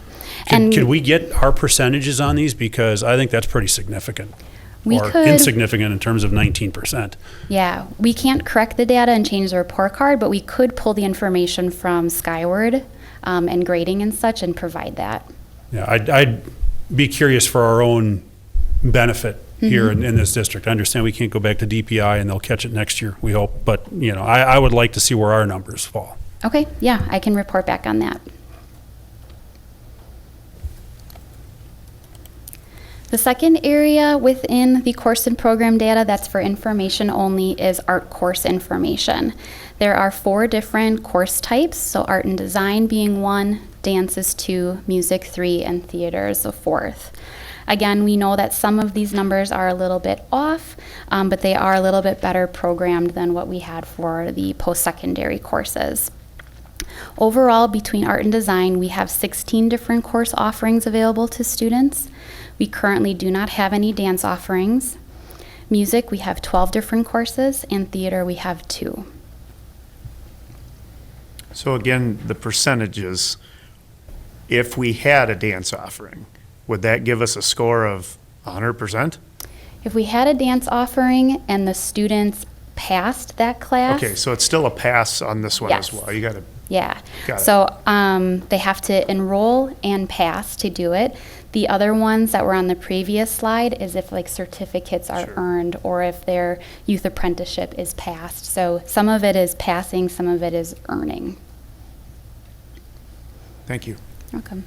M: Can we get our percentages on these? Because I think that's pretty significant.
K: We
M: or
K: could-
M: insignificant in terms of 19%.
K: Yeah, we can't correct the data and change the report card, but we could pull the information from Skyward and grading and such and provide that.
M: Yeah, I'd be curious for our own benefit here in this district. I understand we can't go back to DPI and they'll catch it next year, we hope. But, I would like to see where our numbers fall.
K: Okay, yeah, I can report back on that. The second area within the course and program data that's for information only is art course information. There are 4 different course types, so art and design being 1, dance is 2, music 3, and theater is the 4th. Again, we know that some of these numbers are a little bit off, but they are a little bit better programmed than what we had for the post-secondary courses. Overall, between art and design, we have 16 different course offerings available to students. We currently do not have any dance offerings. Music, we have 12 different courses, and theater, we have 2.
J: So again, the percentages, if we had a dance offering, would that give us a score of 100%?
K: If we had a dance offering and the students passed that class.
J: Okay, so it's still a pass on this one as
K: Yes.
J: well. You got to.
K: Yeah.
J: Got it.
K: So they have to enroll and pass to do it. The other ones that were on the previous slide is if like certificates are earned or if their youth apprenticeship is passed. So some of it is passing, some of it is earning.
J: Thank you.
K: Welcome.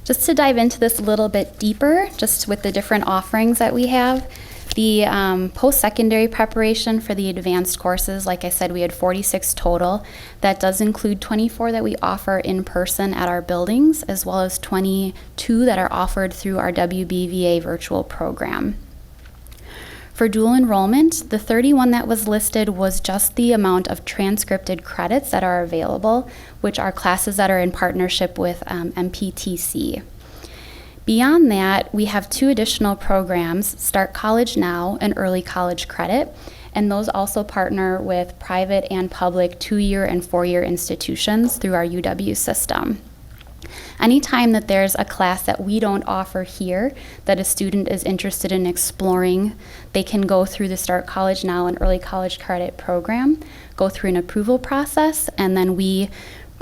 K: Just to dive into this a little bit deeper, just with the different offerings that we have, the post-secondary preparation for the advanced courses, like I said, we had 46 total. That does include 24 that we offer in person at our buildings, as well as 22 that are offered through our WBVA virtual program. For dual enrollment, the 31 that was listed was just the amount of transcripted credits that are available, which are classes that are in partnership with MPTC. Beyond that, we have 2 additional programs, Start College Now and Early College Credit, and those also partner with private and public 2-year and 4-year institutions through our UW system. Anytime that there's a class that we don't offer here that a student is interested in exploring, they can go through the Start College Now and Early College Credit program, go through an approval process, and then we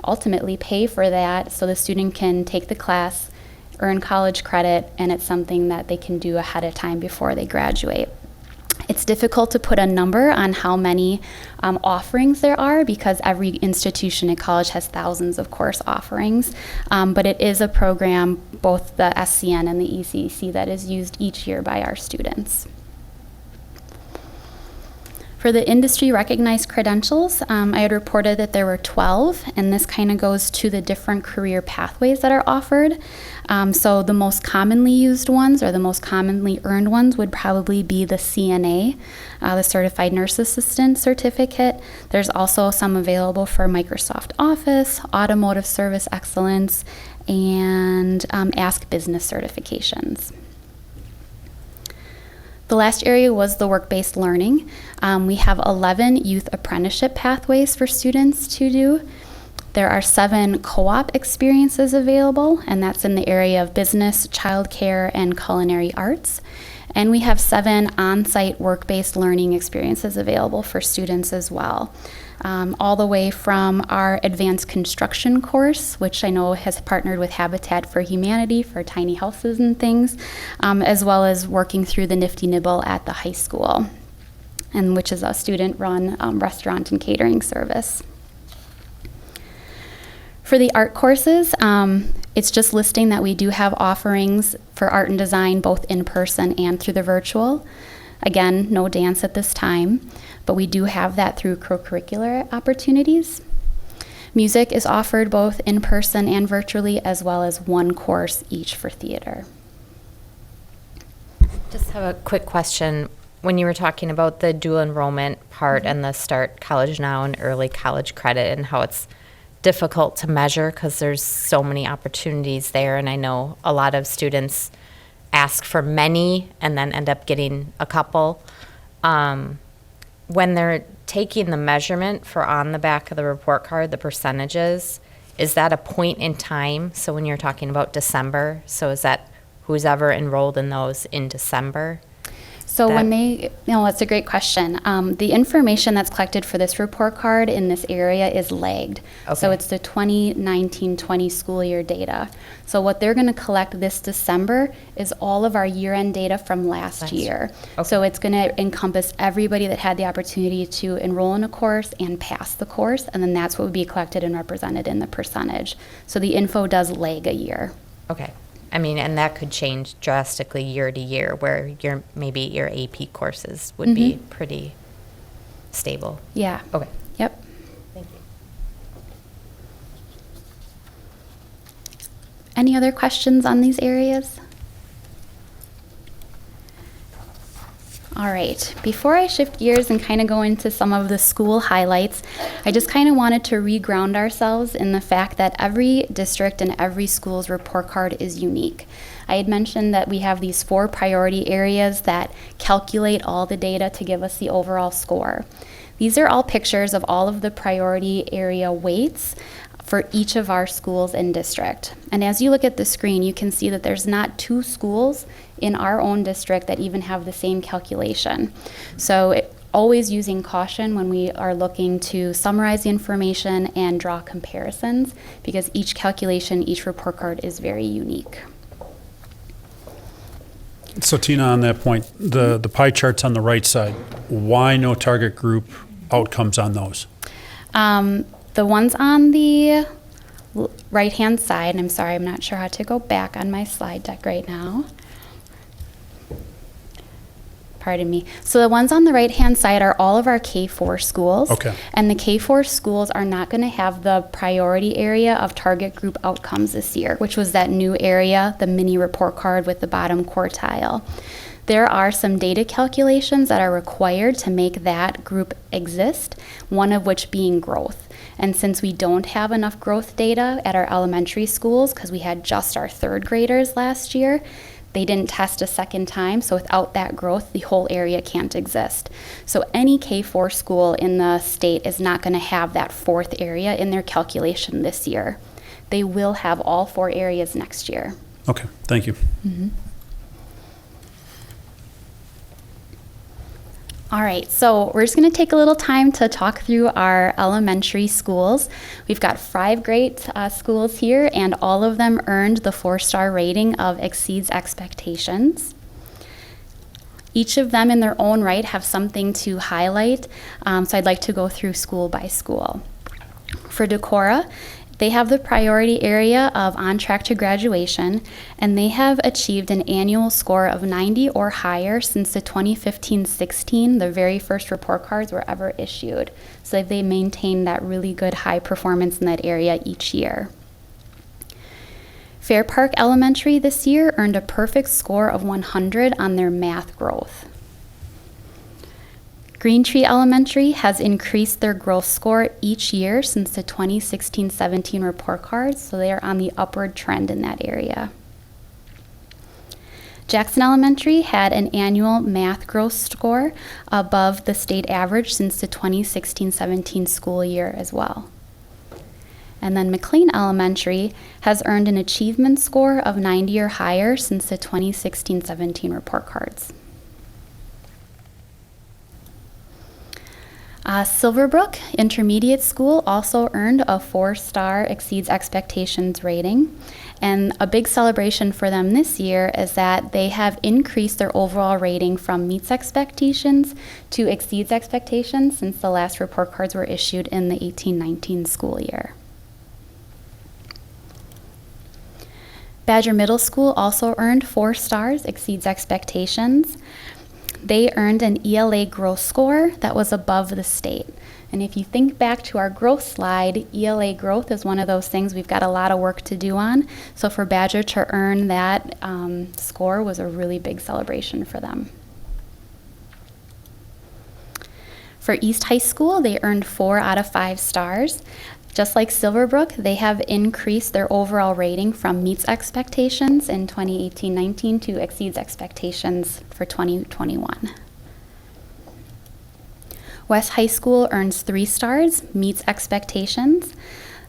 K: ultimately pay for that so the student can take the class, earn college credit, and it's something that they can do ahead of time before they graduate. It's difficult to put a number on how many offerings there are because every institution at college has thousands of course offerings, but it is a program, both the SCN and the ECC, that is used each year by our students. For the industry recognized credentials, I had reported that there were 12, and this kind of goes to the different career pathways that are offered. So the most commonly used ones, or the most commonly earned ones, would probably be the CNA, the Certified Nurse Assistant certificate. There's also some available for Microsoft Office, Automotive Service Excellence, and Ask Business certifications. The last area was the work-based learning. We have 11 youth apprenticeship pathways for students to do. There are 7 co-op experiences available, and that's in the area of business, childcare, and culinary arts. And we have 7 on-site work-based learning experiences available for students as well. All the way from our advanced construction course, which I know has partnered with Habitat for Humanity for tiny houses and things, as well as working through the Nifty Nibble at the high school, and which is a student-run restaurant and catering service. For the art courses, it's just listing that we do have offerings for art and design both in person and through the virtual. Again, no dance at this time, but we do have that through co-curricular opportunities. Music is offered both in person and virtually, as well as 1 course each for theater.
N: Just have a quick question. When you were talking about the dual enrollment part and the Start College Now and Early College Credit and how it's difficult to measure because there's so many opportunities there, and I know a lot of students ask for many and then end up getting a couple. When they're taking the measurement for on the back of the report card, the percentages, is that a point in time? So when you're talking about December, so is that who's ever enrolled in those in December?
K: So when they, that's a great question. The information that's collected for this report card in this area is lagged.
N: Okay.
K: So it's the 2019-20 school year data. So what they're going to collect this December is all of our year-end data from last year.
N: Okay.
K: So it's going to encompass everybody that had the opportunity to enroll in a course and pass the course, and then that's what would be collected and represented in the percentage. So the info does lag a year.
N: Okay. I mean, and that could change drastically year to year, where maybe your AP courses would be pretty stable.
K: Yeah.
N: Okay.
K: Yep.
N: Thank you.
K: Any other questions on these areas? All right, before I shift gears and kind of go into some of the school highlights, I just kind of wanted to re-ground ourselves in the fact that every district and every school's report card is unique. I had mentioned that we have these 4 priority areas that calculate all the data to give us the overall score. These are all pictures of all of the priority area weights for each of our schools and district. And as you look at the screen, you can see that there's not 2 schools in our own district that even have the same calculation. So always using caution when we are looking to summarize the information and draw comparisons, because each calculation, each report card is very unique.
M: So Tina, on that point, the pie charts on the right side, why no target group outcomes on those?
K: The ones on the right-hand side, and I'm sorry, I'm not sure how to go back on my slide deck right now. Pardon me. So the ones on the right-hand side are all of our K-4 schools.
M: Okay.
K: And the K-4 schools are not going to have the priority area of target group outcomes this year, which was that new area, the mini report card with the bottom quartile. There are some data calculations that are required to make that group exist, one of which being growth. And since we don't have enough growth data at our elementary schools, because we had just our 3rd graders last year, they didn't test a second time, so without that growth, the whole area can't exist. So any K-4 school in the state is not going to have that 4th area in their calculation this year. They will have all 4 areas next year.
M: Okay, thank you.
K: All right, so we're just going to take a little time to talk through our elementary schools. We've got 5 great schools here, and all of them earned the 4-star rating of exceeds expectations. Each of them in their own right have something to highlight, so I'd like to go through school by school. For Decorah, they have the priority area of on track to graduation, and they have achieved an annual score of 90 or higher since the 2015-16, the very first report cards were ever issued. So they maintain that really good high performance in that area each year. Fair Park Elementary this year earned a perfect score of 100 on their math growth. Green Tree Elementary has increased their growth score each year since the 2016-17 report cards, so they are on the upward trend in that area. Jackson Elementary had an annual math growth score above the state average since the 2016-17 school year as well. And then McLean Elementary has earned an achievement score of 90 or higher since the 2016-17 report cards. Silverbrook Intermediate School also earned a 4-star exceeds expectations rating. And a big celebration for them this year is that they have increased their overall rating from meets expectations to exceeds expectations since the last report cards were issued in the 18-19 school year. Badger Middle School also earned 4 stars, exceeds expectations. They earned an ELA growth score that was above the state. And if you think back to our growth slide, ELA growth is one of those things we've got a lot of work to do on. So for Badger to earn that score was a really big celebration for them. For East High School, they earned 4 out of 5 stars. Just like Silverbrook, they have increased their overall rating from meets expectations in 2018-19 to exceeds expectations for 2021. West High School earns 3 stars, meets expectations.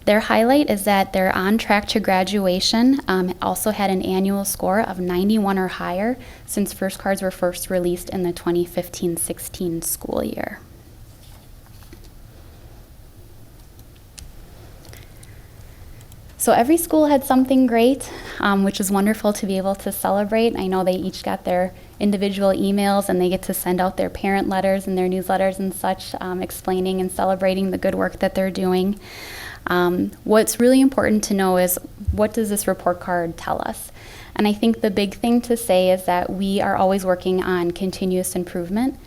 K: Their highlight is that they're on track to graduation, also had an annual score of 91 or higher since first cards were first released in the 2015-16 school year. So every school had something great, which is wonderful to be able to celebrate. I know they each got their individual emails and they get to send out their parent letters and their newsletters and such, explaining and celebrating the good work that they're doing. What's really important to know is, what does this report card tell us? And I think the big thing to say is that we are always working on continuous improvement.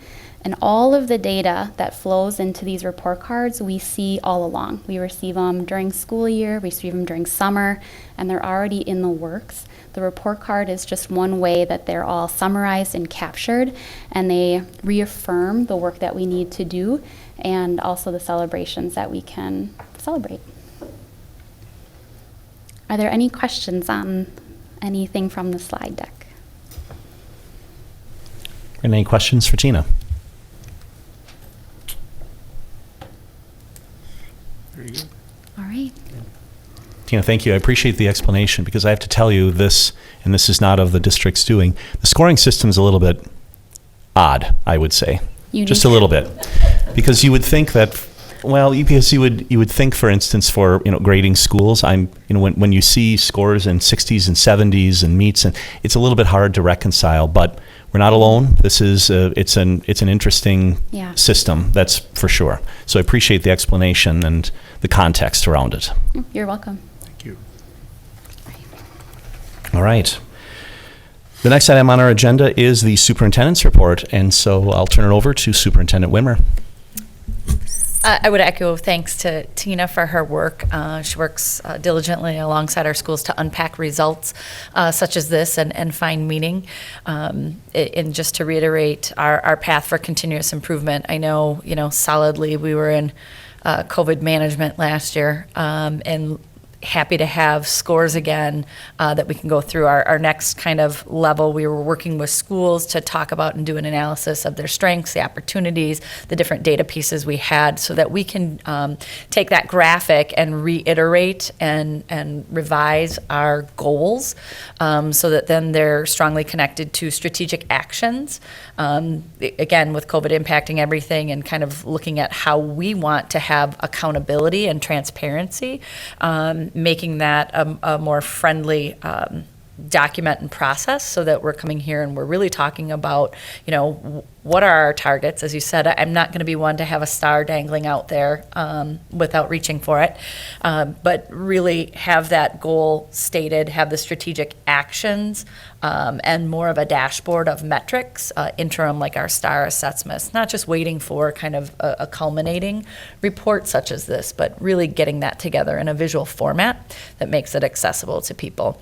K: And all of the data that flows into these report cards, we see all along. We receive them during school year, we receive them during summer, and they're already in the works. The report card is just one way that they're all summarized and captured, and they reaffirm the work that we need to do and also the celebrations that we can celebrate. Are there any questions on anything from the slide deck?
A: Any questions for Tina?
K: All right.
A: Tina, thank you. I appreciate the explanation, because I have to tell you this, and this is not of the district's doing, the scoring system is a little bit odd, I would say.
K: Unique.
A: Just a little bit. Because you would think that, well, because you would think, for instance, for grading schools, when you see scores in 60s and 70s and meets, and it's a little bit hard to reconcile, but we're not alone. This is it's an interesting system, that's for sure. So I appreciate the explanation and the context around it.
K: You're welcome.
J: Thank you.
A: All right. The next item on our agenda is the Superintendents Report, and so I'll turn it over to Superintendent Wimmer.
L: I would echo thanks to Tina for her work. She works diligently alongside our schools to unpack results such as this and find meaning. And just to reiterate our path for continuous improvement, I know, solidly we were in COVID management last year, and happy to have scores again that we can go through. Our next kind of level, we were working with schools to talk about and do an analysis of their strengths, the opportunities, the different data pieces we had, so that we can take that graphic and reiterate and revise our goals, so that then they're strongly connected to strategic actions. Again, with COVID impacting everything and kind of looking at how we want to have accountability and transparency, making that a more friendly document and process, so that we're coming here and we're really talking about, what are our targets? As you said, I'm not going to be one to have a star dangling out there without reaching for it, but really have that goal stated, have the strategic actions, and more of a dashboard of metrics, interim like our star assessments, not just waiting for kind of a culminating report such as this, but really getting that together in a visual format that makes it accessible to people.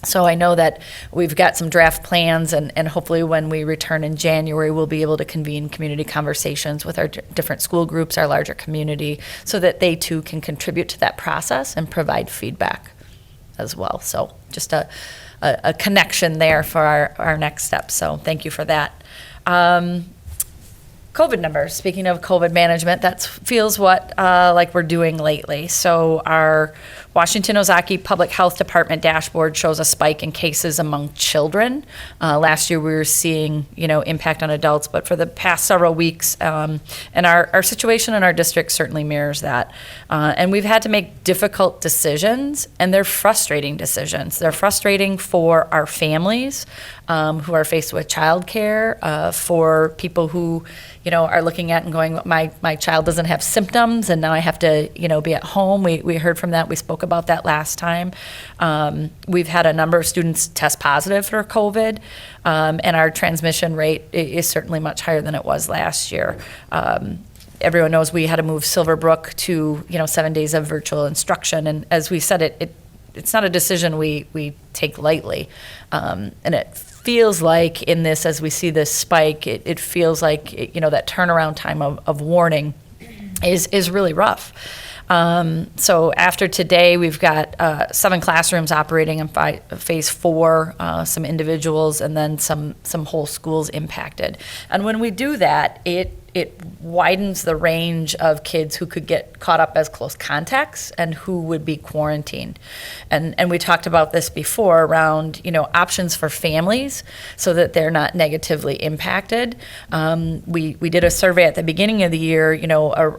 L: So I know that we've got some draft plans, and hopefully when we return in January, we'll be able to convene community conversations with our different school groups, our larger community, so that they too can contribute to that process and provide feedback as well. So just a connection there for our next steps. So thank you for that. COVID numbers. Speaking of COVID management, that feels like we're doing lately. So our Washington Ozaukee Public Health Department dashboard shows a spike in cases among children. Last year we were seeing, impact on adults, but for the past several weeks, and our situation in our district certainly mirrors that. And we've had to make difficult decisions, and they're frustrating decisions. They're frustrating for our families who are faced with childcare, for people who, are looking at and going, my child doesn't have symptoms, and now I have to, be at home. We heard from that. We spoke about that last time. We've had a number of students test positive for COVID, and our transmission rate is certainly much higher than it was last year. Everyone knows we had to move Silverbrook to, 7 days of virtual instruction, and as we said, it's not a decision we take lightly, and it feels like in this, as we see this spike, it feels like that turnaround time of warning is really rough. So after today, we've got 7 classrooms operating in phase 4, some individuals, and then some whole schools impacted. And when we do that, it widens the range of kids who could get caught up as close contacts and who would be quarantined. And we talked about this before around, options for families so that they're not negatively impacted. We did a survey at the beginning of the year,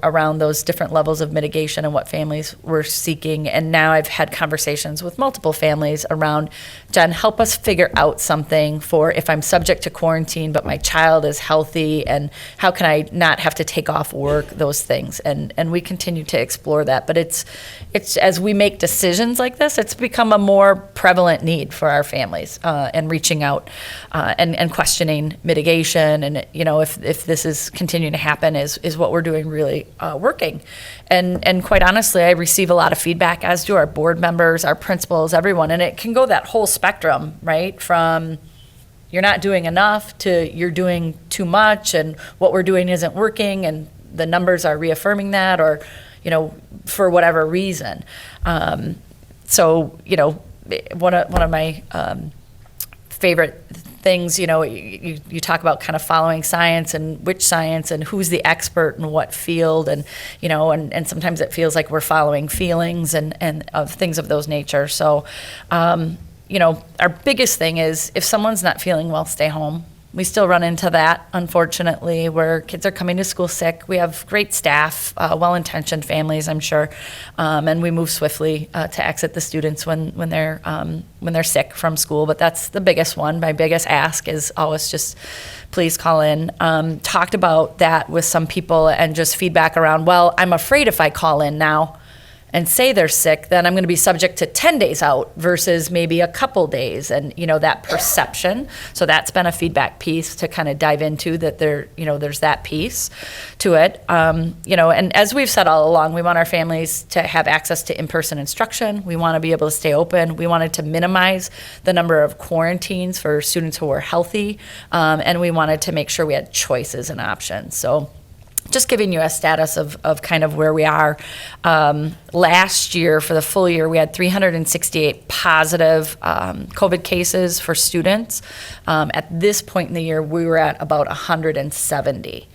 L: around those different levels of mitigation and what families were seeking. And now I've had conversations with multiple families around, Jen, help us figure out something for if I'm subject to quarantine, but my child is healthy, and how can I not have to take off work, those things. And we continue to explore that. But it's as we make decisions like this, it's become a more prevalent need for our families, and reaching out and questioning mitigation. And, if this is continuing to happen, is what we're doing really working. And quite honestly, I receive a lot of feedback, as do our board members, our principals, everyone. And it can go that whole spectrum, right? From you're not doing enough to you're doing too much, and what we're doing isn't working, and the numbers are reaffirming that, or, for whatever reason. So, one of my favorite things, you talk about kind of following science and which science and who's the expert in what field, and, and sometimes it feels like we're following feelings and of things of those nature. So, our biggest thing is if someone's not feeling well, stay home. We still run into that, unfortunately, where kids are coming to school sick. We have great staff, well-intentioned families, I'm sure, and we move swiftly to exit the students when they're sick from school. But that's the biggest one. My biggest ask is always just please call in. Talked about that with some people, and just feedback around, well, I'm afraid if I call in now and say they're sick, then I'm going to be subject to 10 days out versus maybe a couple days, and that perception. So that's been a feedback piece to kind of dive into, that there's that piece to it. And as we've said all along, we want our families to have access to in-person instruction. We want to be able to stay open. We wanted to minimize the number of quarantines for students who are healthy, and we wanted to make sure we had choices and options. So just giving you a status of kind of where we are. Last year, for the full year, we had 368 positive COVID cases for students. At this point in the year, we were at about 170.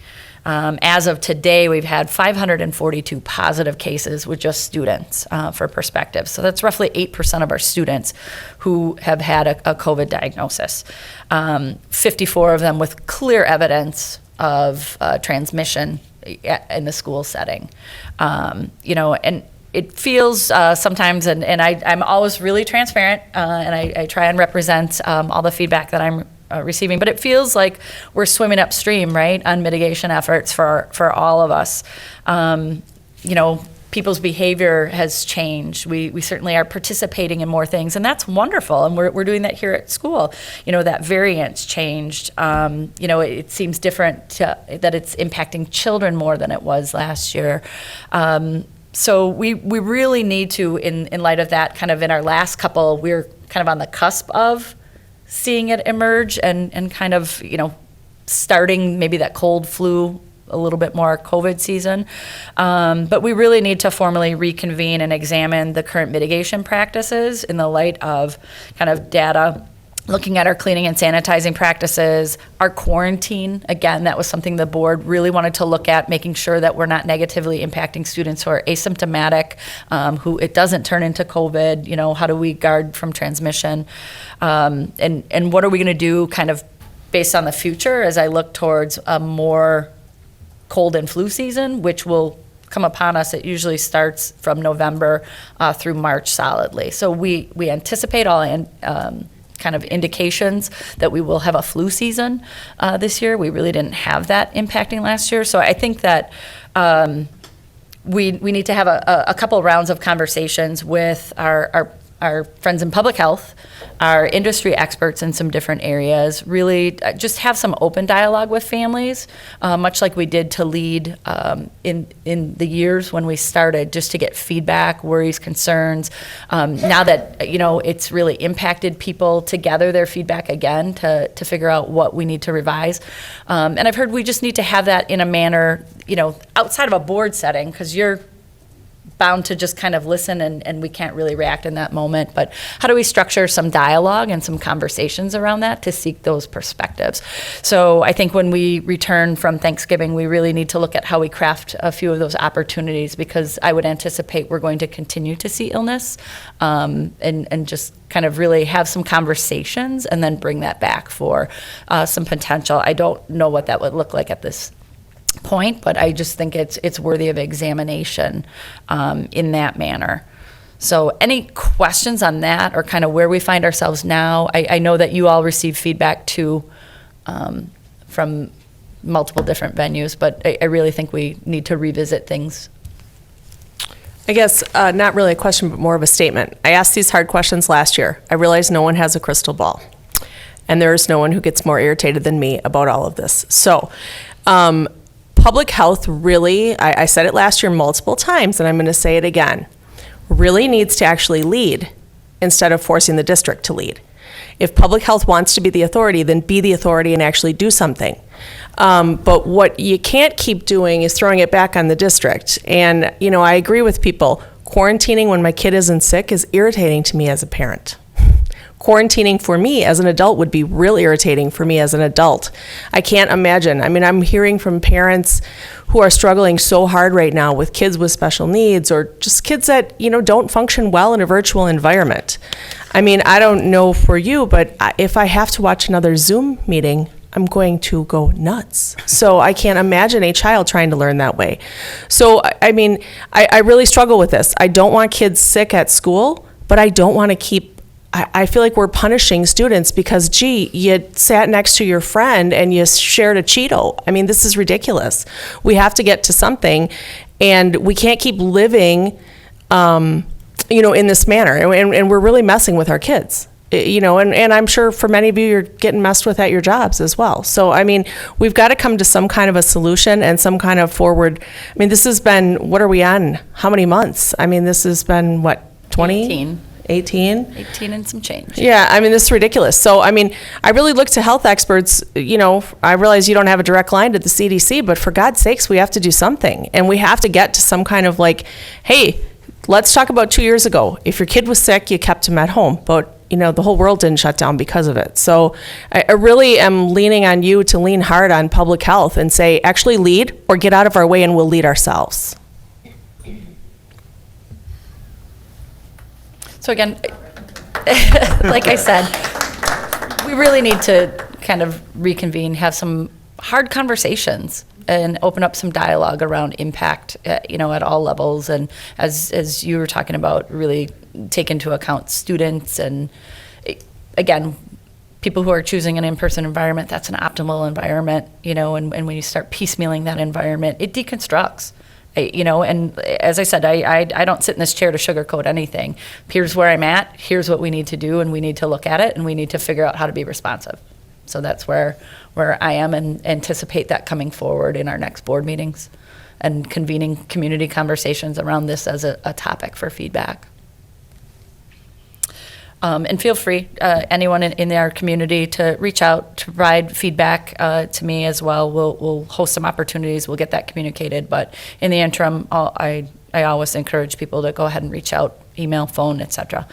L: As of today, we've had 542 positive cases with just students, for perspective. So that's roughly 8% of our students who have had a COVID diagnosis. 54 of them with clear evidence of transmission in the school setting. And it feels sometimes, and I'm always really transparent, and I try and represent all the feedback that I'm receiving, but it feels like we're swimming upstream, right, on mitigation efforts for all of us. People's behavior has changed. We certainly are participating in more things, and that's wonderful, and we're doing that here at school. That variant's changed. It seems different that it's impacting children more than it was last year. So we really need to, in light of that, kind of in our last couple, we're kind of on the cusp of seeing it emerge and kind of, starting maybe that cold flu, a little bit more COVID season. But we really need to formally reconvene and examine the current mitigation practices in the light of kind of data, looking at our cleaning and sanitizing practices, our quarantine. Again, that was something the board really wanted to look at, making sure that we're not negatively impacting students who are asymptomatic, who it doesn't turn into COVID. How do we guard from transmission? And what are we going to do kind of based on the future as I look towards a more cold and flu season, which will come upon us. It usually starts from November through March solidly. So we anticipate all kind of indications that we will have a flu season this year. We really didn't have that impacting last year. So I think that we need to have a couple rounds of conversations with our friends in public health, our industry experts in some different areas, really just have some open dialogue with families, much like we did to lead in the years when we started, just to get feedback, worries, concerns. Now that, it's really impacted people, to gather their feedback again, to figure out what we need to revise. And I've heard we just need to have that in a manner, outside of a board setting, because you're bound to just kind of listen and we can't really react in that moment. But how do we structure some dialogue and some conversations around that to seek those perspectives? So I think when we return from Thanksgiving, we really need to look at how we craft a few of those opportunities, because I would anticipate we're going to continue to see illness, and just kind of really have some conversations and then bring that back for some potential. I don't know what that would look like at this point, but I just think it's worthy of examination in that manner. So any questions on that, or kind of where we find ourselves now? I know that you all receive feedback too from multiple different venues, but I really think we need to revisit things.
O: I guess not really a question, but more of a statement. I asked these hard questions last year. I realize no one has a crystal ball, and there is no one who gets more irritated than me about all of this. So public health really, I said it last year multiple times, and I'm going to say it again, really needs to actually lead instead of forcing the district to lead. If public health wants to be the authority, then be the authority and actually do something. But what you can't keep doing is throwing it back on the district. And, I agree with people. Quarantining when my kid isn't sick is irritating to me as a parent. Quarantining for me as an adult would be real irritating for me as an adult. I can't imagine. I'm hearing from parents who are struggling so hard right now with kids with special needs, or just kids that, don't function well in a virtual environment. I don't know for you, but if I have to watch another Zoom meeting, I'm going to go nuts. So I can't imagine a child trying to learn that way. So, I really struggle with this. I don't want kids sick at school, but I don't want to keep I feel like we're punishing students because, you sat next to your friend and you shared a Cheeto. This is ridiculous. We have to get to something, and we can't keep living, in this manner. And we're really messing with our kids, and I'm sure for many of you, you're getting messed with at your jobs as well. So, we've got to come to some kind of a solution and some kind of forward. This has been, what are we on? How many months? This has been, 20?
L: 18.
O: 18?
L: 18 and some change.
O: Yeah, I mean, this is ridiculous. So, I mean, I really look to health experts. You know, I realize you don't have a direct line to the CDC, but for God's sakes, we have to do something. And we have to get to some kind of like, hey, let's talk about 2 years ago. If your kid was sick, you kept him at home. But, you know, the whole world didn't shut down because of it. So I really am leaning on you to lean hard on public health and say, actually lead or get out of our way and we'll lead ourselves.
L: So again, like I said, we really need to kind of reconvene, have some hard conversations and open up some dialogue around impact, you know, at all levels. And as you were talking about, really take into account students and, again, people who are choosing an in-person environment, that's an optimal environment, you know, and when you start piecemealing that environment, it deconstructs. You know, and as I said, I don't sit in this chair to sugarcoat anything. Here's where I'm at, here's what we need to do, and we need to look at it, and we need to figure out how to be responsive. So that's where I am, and anticipate that coming forward in our next board meetings and convening community conversations around this as a topic for feedback. And feel free, anyone in our community, to reach out, to provide feedback to me as well. We'll host some opportunities. We'll get that communicated. But in the interim, I always encourage people to go ahead and reach out, email, phone, etc.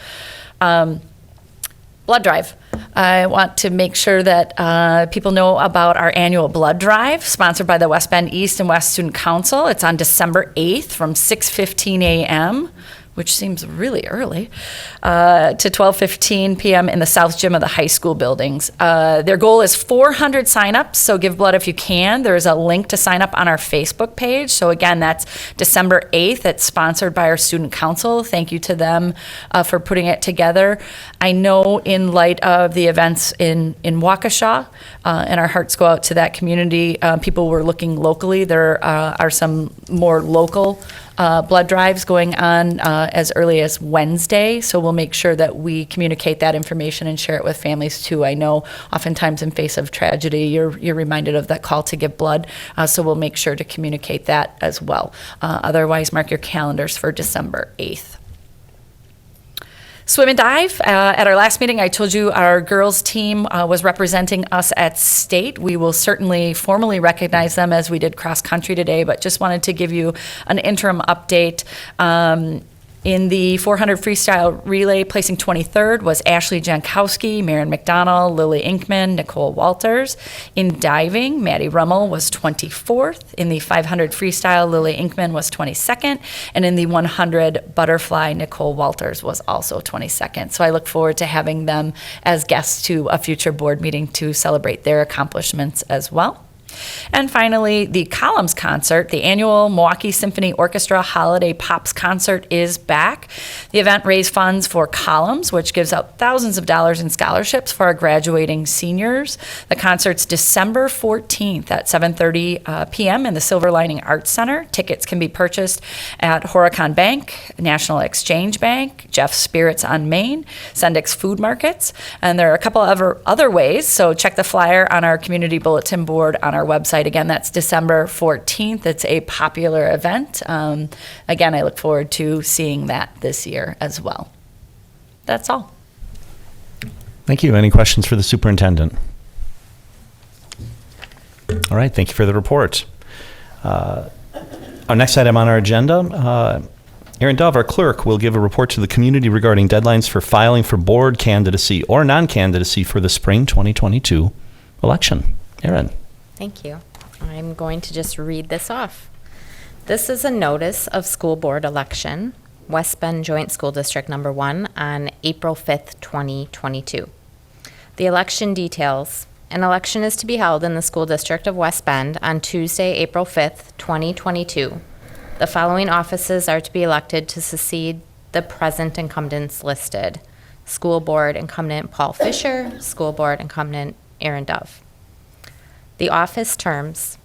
L: Blood drive. I want to make sure that people know about our annual blood drive, sponsored by the West Bend East and West Student Council. It's on December 8th from 6:15 a.m., which seems really early, to 12:15 p.m. in the South Gym of the high school buildings. Their goal is 400 signups, so give blood if you can. There's a link to sign up on our Facebook page. So again, that's December 8th. It's sponsored by our student council. Thank you to them for putting it together. I know in light of the events in Waukesha, and our hearts go out to that community, people were looking locally. There are some more local blood drives going on as early as Wednesday, so we'll make sure that we communicate that information and share it with families too. I know oftentimes in face of tragedy, you're reminded of that call to give blood, so we'll make sure to communicate that as well. Otherwise, mark your calendars for December 8th. Swim and dive. At our last meeting, I told you our girls team was representing us at state. We will certainly formally recognize them as we did cross country today, but just wanted to give you an interim update. In the 400 freestyle relay, placing 23rd was Ashley Jankowski, Maren McDonald, Lily Inkman, Nicole Walters. In diving, Maddie Rummel was 24th. In the 500 freestyle, Lily Inkman was 22nd. And in the 100 butterfly, Nicole Walters was also 22nd. So I look forward to having them as guests to a future board meeting to celebrate their accomplishments as well. And finally, the Columns Concert, the annual Milwaukee Symphony Orchestra Holiday Pops Concert, is back. The event raised funds for Columns, which gives out thousands of dollars in scholarships for our graduating seniors. The concert's December 14th at 7:30 p.m. in the Silver Lining Arts Center. Tickets can be purchased at Horicon Bank, National Exchange Bank, Jeff's Spirits on Main, Sendik's Food Markets, and there are a couple of other ways, so check the flyer on our community bulletin board on our website. Again, that's December 14th. It's a popular event. Again, I look forward to seeing that this year as well. That's all.
A: Thank you. Any questions for the superintendent? All right, thank you for the report. Our next item on our agenda, Erin Dove, our clerk, will give a report to the community regarding deadlines for filing for board candidacy or non-candidacy for the spring 2022 election. Erin.
N: Thank you. I'm going to just read this off. This is a notice of school board election, West Bend Joint School District Number 1 on April 5th, 2022. The election details. An election is to be held in the school district of West Bend on Tuesday, April 5th, 2022. The following offices are to be elected to succeed the present incumbents listed. School board incumbent Paul Fisher, school board incumbent Erin Dove. The office terms.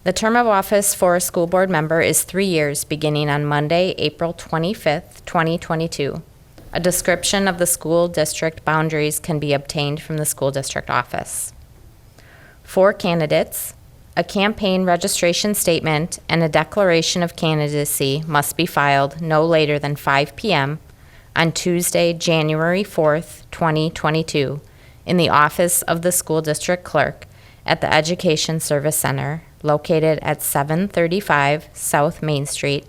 N: The term of office for a school board member is 3 years, beginning on Monday, April 25th, 2022. A description of the school district boundaries can be obtained from the school district office. For candidates, a campaign registration statement and a declaration of candidacy must be filed no later than 5 p.m. on Tuesday, January 4th, 2022, in the office of the school district clerk at the Education Service Center located at 735 South Main Street,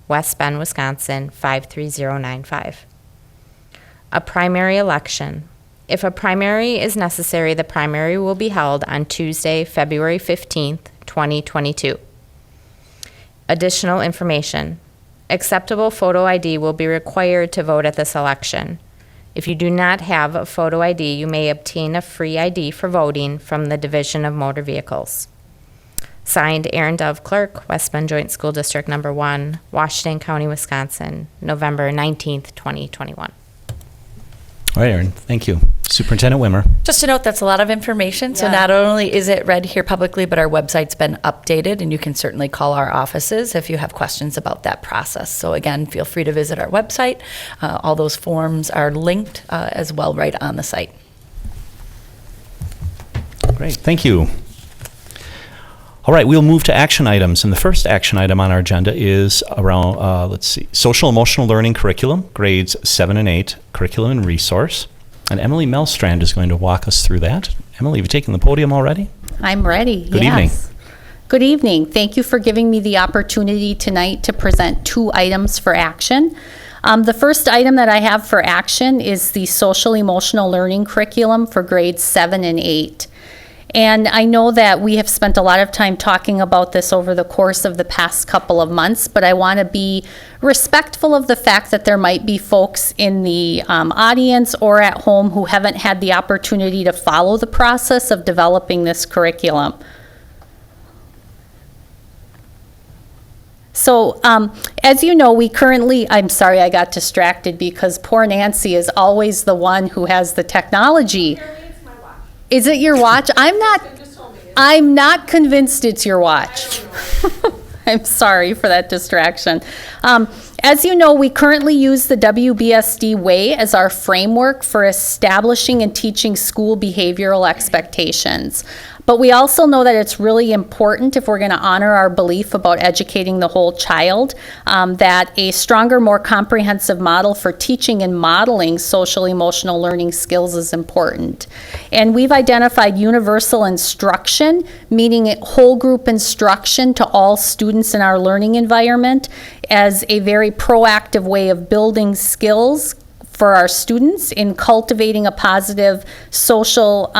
N: West Bend, Wisconsin, 53095. A primary election. If a primary is necessary, the primary will be held on Tuesday, February 15th, 2022. Additional information. Acceptable photo ID will be required to vote at this election. If you do not have a photo ID, you may obtain a free ID for voting from the Division of Motor Vehicles. Signed, Aaron Dove, Clerk, West Bend Joint School District Number 1, Washington County, Wisconsin, November 19th, 2021.
A: All right, Aaron, thank you. Superintendent Wimmer.
L: Just to note, that's a lot of information. So not only is it read here publicly, but our website's been updated, and you can certainly call our offices if you have questions about that process. So again, feel free to visit our website. All those forms are linked as well right on the site.
A: Great, thank you. All right, we'll move to action items. And the first action item on our agenda is around, social emotional learning curriculum, grades 7 and 8, curriculum and resource. And Emily Melstrand is going to walk us through that. Emily, have you taken the podium already?
P: I'm ready.
A: Good evening.
P: Good evening. Thank you for giving me the opportunity tonight to present 2 items for action. The first item that I have for action is the social emotional learning curriculum for grades 7 and 8. And I know that we have spent a lot of time talking about this over the course of the past couple of months, but I want to be respectful of the fact that there might be folks in the audience or at home who haven't had the opportunity to follow the process of developing this curriculum. So, as you know, I'm sorry I got distracted because poor Nancy is always the one who has the technology. Is it your watch? I'm not convinced it's your watch. I'm sorry for that distraction. As you know, we currently use the WBSD way as our framework for establishing and teaching school behavioral expectations. But we also know that it's really important, if we're going to honor our belief about educating the whole child, that a stronger, more comprehensive model for teaching and modeling social emotional learning skills is important. And we've identified universal instruction, meaning whole group instruction to all students in our learning environment, as a very proactive way of building skills for our students in cultivating a positive social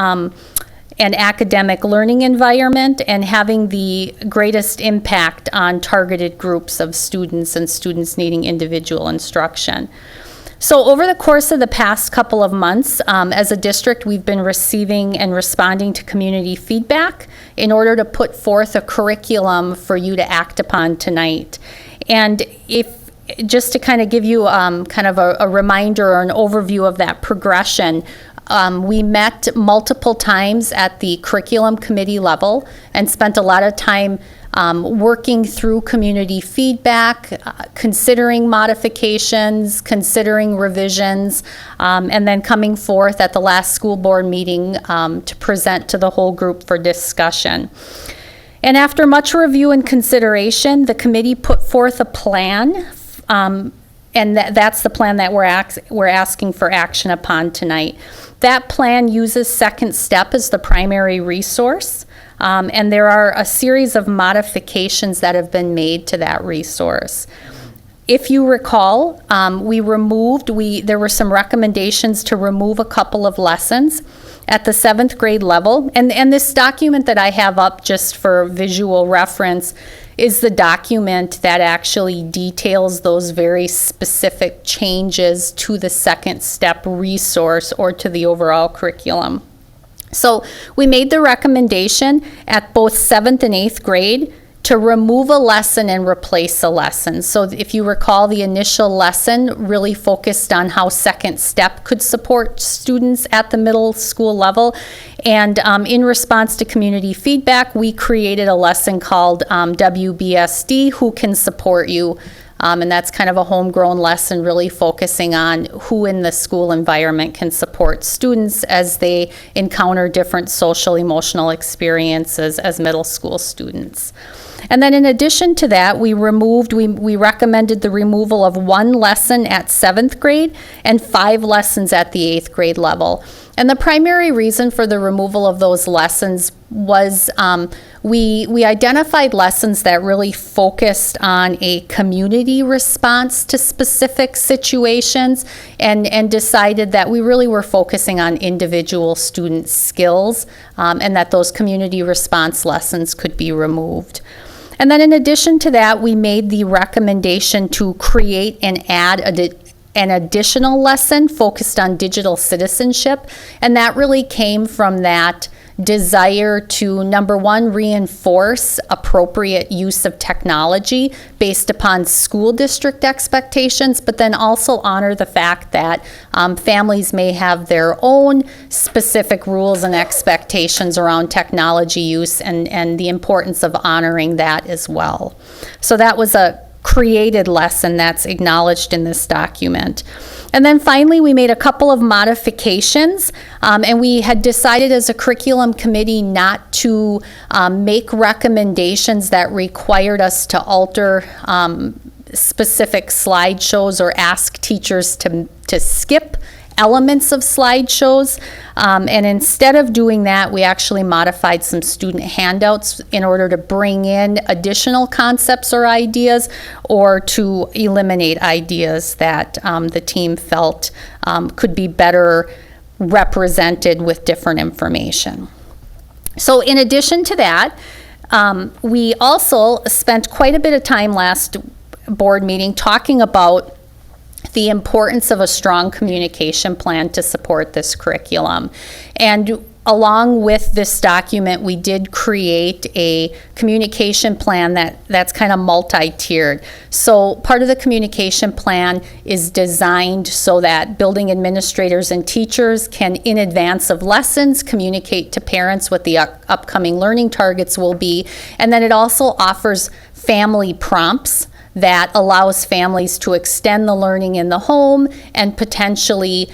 P: and academic learning environment and having the greatest impact on targeted groups of students and students needing individual instruction. So over the course of the past couple of months, as a district, we've been receiving and responding to community feedback in order to put forth a curriculum for you to act upon tonight. And just to kind of give you kind of a reminder or an overview of that progression, we met multiple times at the curriculum committee level and spent a lot of time working through community feedback, considering modifications, considering revisions, and then coming forth at the last school board meeting to present to the whole group for discussion. And after much review and consideration, the committee put forth a plan, and that's the plan that we're asking for action upon tonight. That plan uses Second Step as the primary resource, and there are a series of modifications that have been made to that resource. If you recall, there were some recommendations to remove a couple of lessons at the 7th grade level, and this document that I have up just for visual reference is the document that actually details those very specific changes to the Second Step resource or to the overall curriculum. So we made the recommendation at both 7th and 8th grade to remove a lesson and replace a lesson. So if you recall, the initial lesson really focused on how Second Step could support students at the middle school level. And in response to community feedback, we created a lesson called WBSD, Who Can Support You? And that's kind of a homegrown lesson really focusing on who in the school environment can support students as they encounter different social emotional experiences as middle school students. And then in addition to that, we recommended the removal of 1 lesson at 7th grade and 5 lessons at the 8th grade level. And the primary reason for the removal of those lessons was we identified lessons that really focused on a community response to specific situations and decided that we really were focusing on individual student skills and that those community response lessons could be removed. And then in addition to that, we made the recommendation to create and add an additional lesson focused on digital citizenship, and that really came from that desire to, number one, reinforce appropriate use of technology based upon school district expectations, but then also honor the fact that families may have their own specific rules and expectations around technology use and the importance of honoring that as well. So that was a created lesson that's acknowledged in this document. And then finally, we made a couple of modifications, and we had decided as a curriculum committee not to make recommendations that required us to alter specific slideshows or ask teachers to skip elements of slideshows. And instead of doing that, we actually modified some student handouts in order to bring in additional concepts or ideas or to eliminate ideas that the team felt could be better represented with different information. So in addition to that, we also spent quite a bit of time last board meeting talking about the importance of a strong communication plan to support this curriculum. And along with this document, we did create a communication plan that's kind of multi-tiered. So part of the communication plan is designed so that building administrators and teachers can, in advance of lessons, communicate to parents what the upcoming learning targets will be. And then it also offers family prompts that allows families to extend the learning in the home and potentially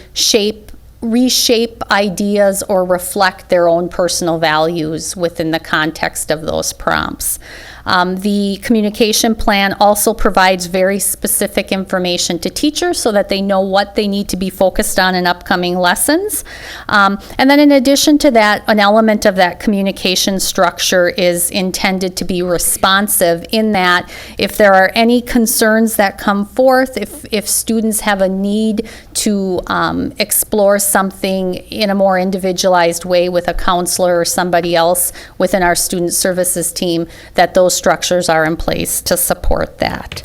P: reshape ideas or reflect their own personal values within the context of those prompts. The communication plan also provides very specific information to teachers so that they know what they need to be focused on in upcoming lessons. And then in addition to that, an element of that communication structure is intended to be responsive in that if there are any concerns that come forth, if students have a need to explore something in a more individualized way with a counselor or somebody else within our student services team, that those structures are in place to support that.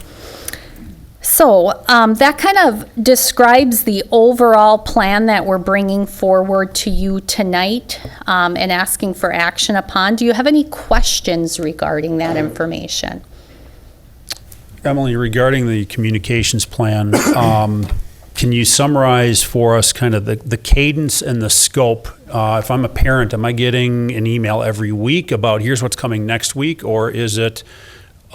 P: So that kind of describes the overall plan that we're bringing forward to you tonight and asking for action upon. Do you have any questions regarding that information?
M: Emily, regarding the communications plan, can you summarize for us kind of the cadence and the scope? If I'm a parent, am I getting an email every week about here's what's coming next week, or is it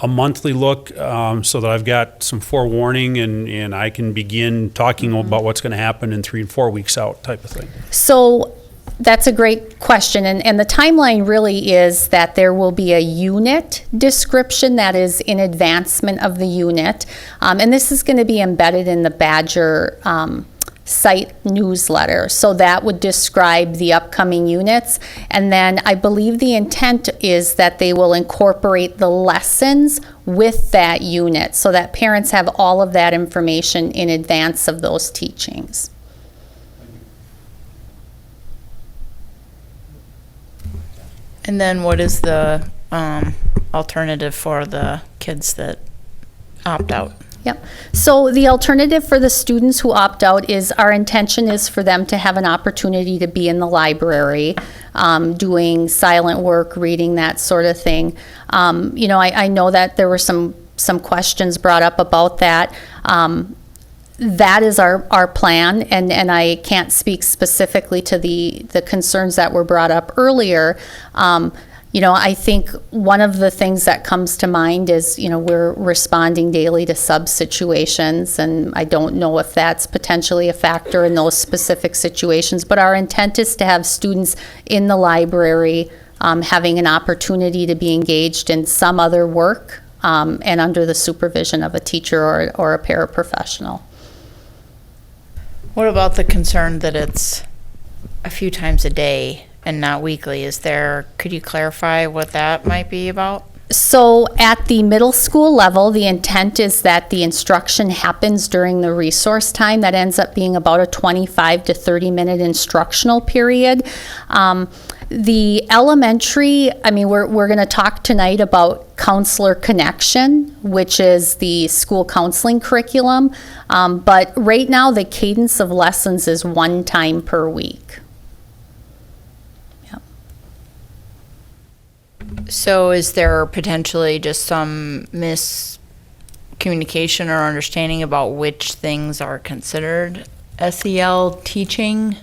M: a monthly look so that I've got some forewarning and I can begin talking about what's going to happen in 3 and 4 weeks out type of thing?
P: So that's a great question, and the timeline really is that there will be a unit description that is in advancement of the unit, and this is going to be embedded in the Badger site newsletter. So that would describe the upcoming units, and then I believe the intent is that they will incorporate the lessons with that unit so that parents have all of that information in advance of those teachings.
Q: And then what is the alternative for the kids that opt out?
P: Yep. So the alternative for the students who opt out is our intention is for them to have an opportunity to be in the library, doing silent work, reading, that sort of thing. I know that there were some questions brought up about that. That is our plan, and I can't speak specifically to the concerns that were brought up earlier. I think one of the things that comes to mind is, we're responding daily to sub-situations, and I don't know if that's potentially a factor in those specific situations, but our intent is to have students in the library having an opportunity to be engaged in some other work, and under the supervision of a teacher or a paraprofessional.
Q: What about the concern that it's a few times a day and not weekly? Could you clarify what that might be about?
P: So at the middle school level, the intent is that the instruction happens during the resource time. That ends up being about a 25 to 30-minute instructional period. The elementary, we're going to talk tonight about Counselor Connection, which is the school counseling curriculum. But right now, the cadence of lessons is 1 time per week.
Q: So is there potentially just some miscommunication or understanding about which things are considered SEL teaching?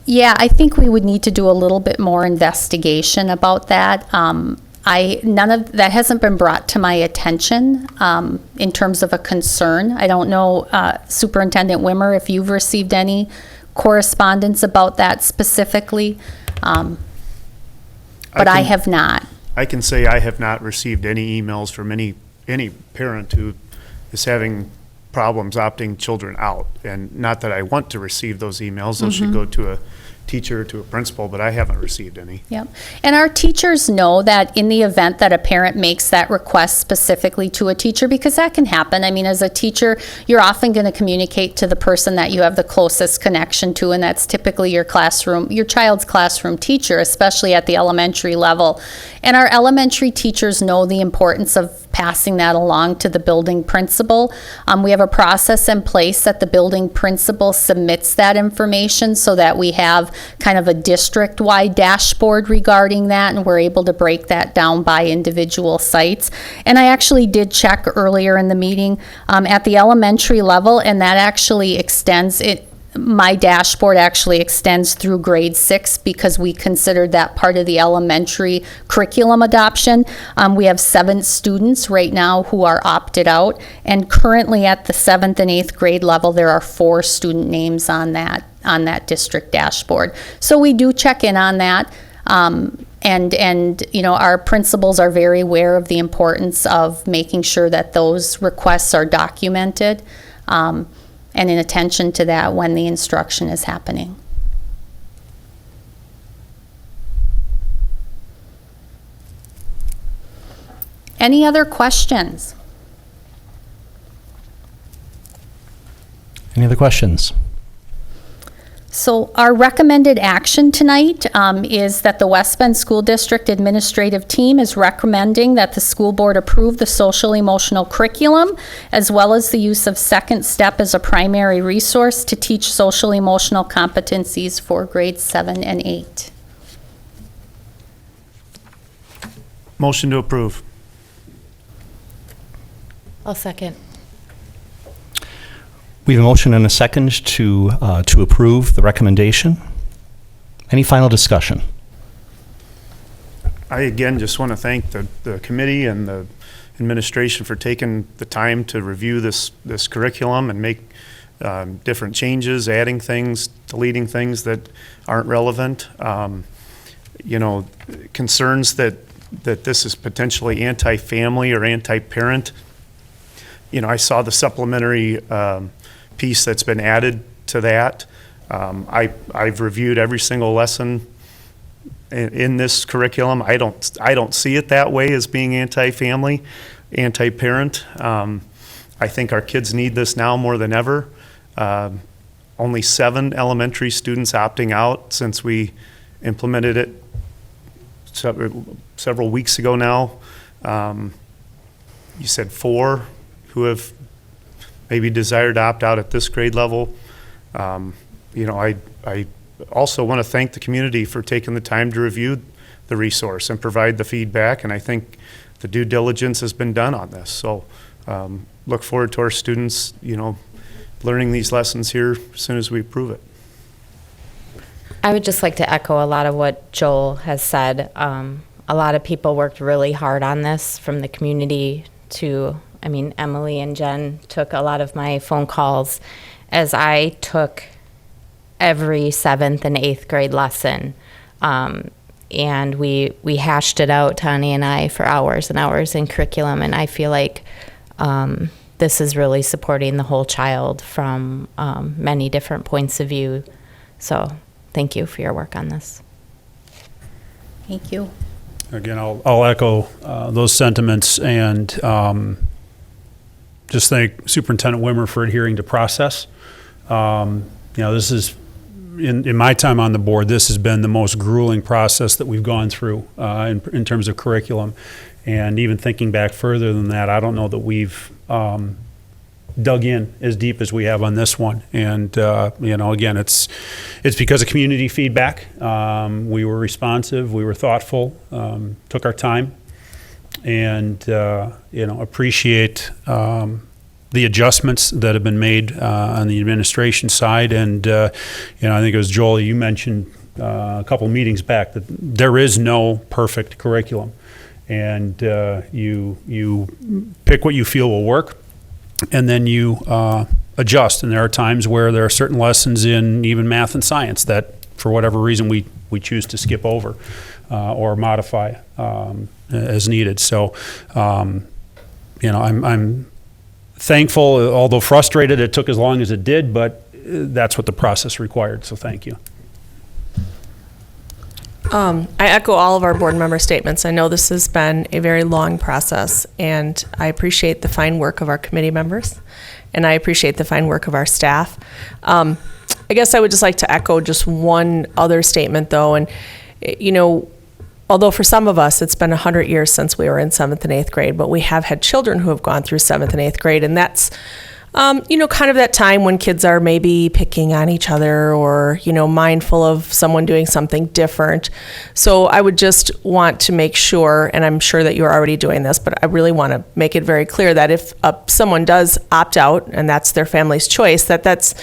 P: Yeah, I think we would need to do a little bit more investigation about that. None of that hasn't been brought to my attention in terms of a concern. I don't know, Superintendent Wimmer, if you've received any correspondence about that specifically. But I have not.
J: I can say I have not received any emails from any parent who is having problems opting children out. And not that I want to receive those emails. Those should go to a teacher, to a principal, but I haven't received any.
P: Yep. And our teachers know that in the event that a parent makes that request specifically to a teacher, because that can happen. As a teacher, you're often going to communicate to the person that you have the closest connection to, and that's typically your child's classroom teacher, especially at the elementary level. And our elementary teachers know the importance of passing that along to the building principal. We have a process in place that the building principal submits that information so that we have kind of a district-wide dashboard regarding that, and we're able to break that down by individual sites. And I actually did check earlier in the meeting at the elementary level, and that actually extends it. My dashboard actually extends through grade 6 because we considered that part of the elementary curriculum adoption. We have 7 students right now who are opted out, and currently at the 7th and 8th grade level, there are 4 student names on that district dashboard. So we do check in on that. And our principals are very aware of the importance of making sure that those requests are documented. And in attention to that when the instruction is happening. Any other questions?
A: Any other questions?
P: So our recommended action tonight is that the West Bend School District Administrative Team is recommending that the school board approve the social emotional curriculum, as well as the use of Second Step as a primary resource to teach social emotional competencies for grades 7 and 8.
J: Motion to approve.
N: I'll second.
A: We have a motion and a second to approve the recommendation. Any final discussion?
J: I again just want to thank the committee and the administration for taking the time to review this curriculum and make different changes, adding things, deleting things that aren't relevant. Concerns that this is potentially anti-family or anti-parent. I saw the supplementary piece that's been added to that. I've reviewed every single lesson in this curriculum. I don't see it that way as being anti-family, anti-parent. I think our kids need this now more than ever. Only 7 elementary students opting out since we implemented it several weeks ago now. You said 4 who have maybe desired to opt out at this grade level. I also want to thank the community for taking the time to review the resource and provide the feedback, and I think the due diligence has been done on this. So look forward to our students, learning these lessons here as soon as we approve it.
N: I would just like to echo a lot of what Joel has said. A lot of people worked really hard on this, from the community to, Emily and Jen took a lot of my phone calls as I took every 7th and 8th grade lesson. and we hashed it out, Tani and I, for hours and hours in curriculum, and I feel like this is really supporting the whole child from many different points of view. So thank you for your work on this.
P: Thank you.
M: Again, I'll echo those sentiments and just thank Superintendent Lemmer for adhering to process. This is, in my time on the board, this has been the most grueling process that we've gone through in terms of curriculum. And even thinking back further than that, I don't know that we've dug in as deep as we have on this one. And, again, it's because of community feedback. We were responsive, we were thoughtful, took our time, and, appreciate the adjustments that have been made on the administration side. And, I think it was Joel, you mentioned a couple meetings back that there is no perfect curriculum. And you pick what you feel will work, and then you adjust. And there are times where there are certain lessons in even math and science that, for whatever reason, we choose to skip over or modify as needed. So, I'm thankful, although frustrated it took as long as it did, but that's what the process required. So thank you.
O: I echo all of our board member statements. I know this has been a very long process, and I appreciate the fine work of our committee members, and I appreciate the fine work of our staff. I guess I would just like to echo just one other statement, though, and, although for some of us it's been 100 years since we were in 7th and 8th grade, but we have had children who have gone through 7th and 8th grade, and that's kind of that time when kids are maybe picking on each other or, mindful of someone doing something different. So I would just want to make sure, and I'm sure that you're already doing this, but I really want to make it very clear that if someone does opt out and that's their family's choice, that's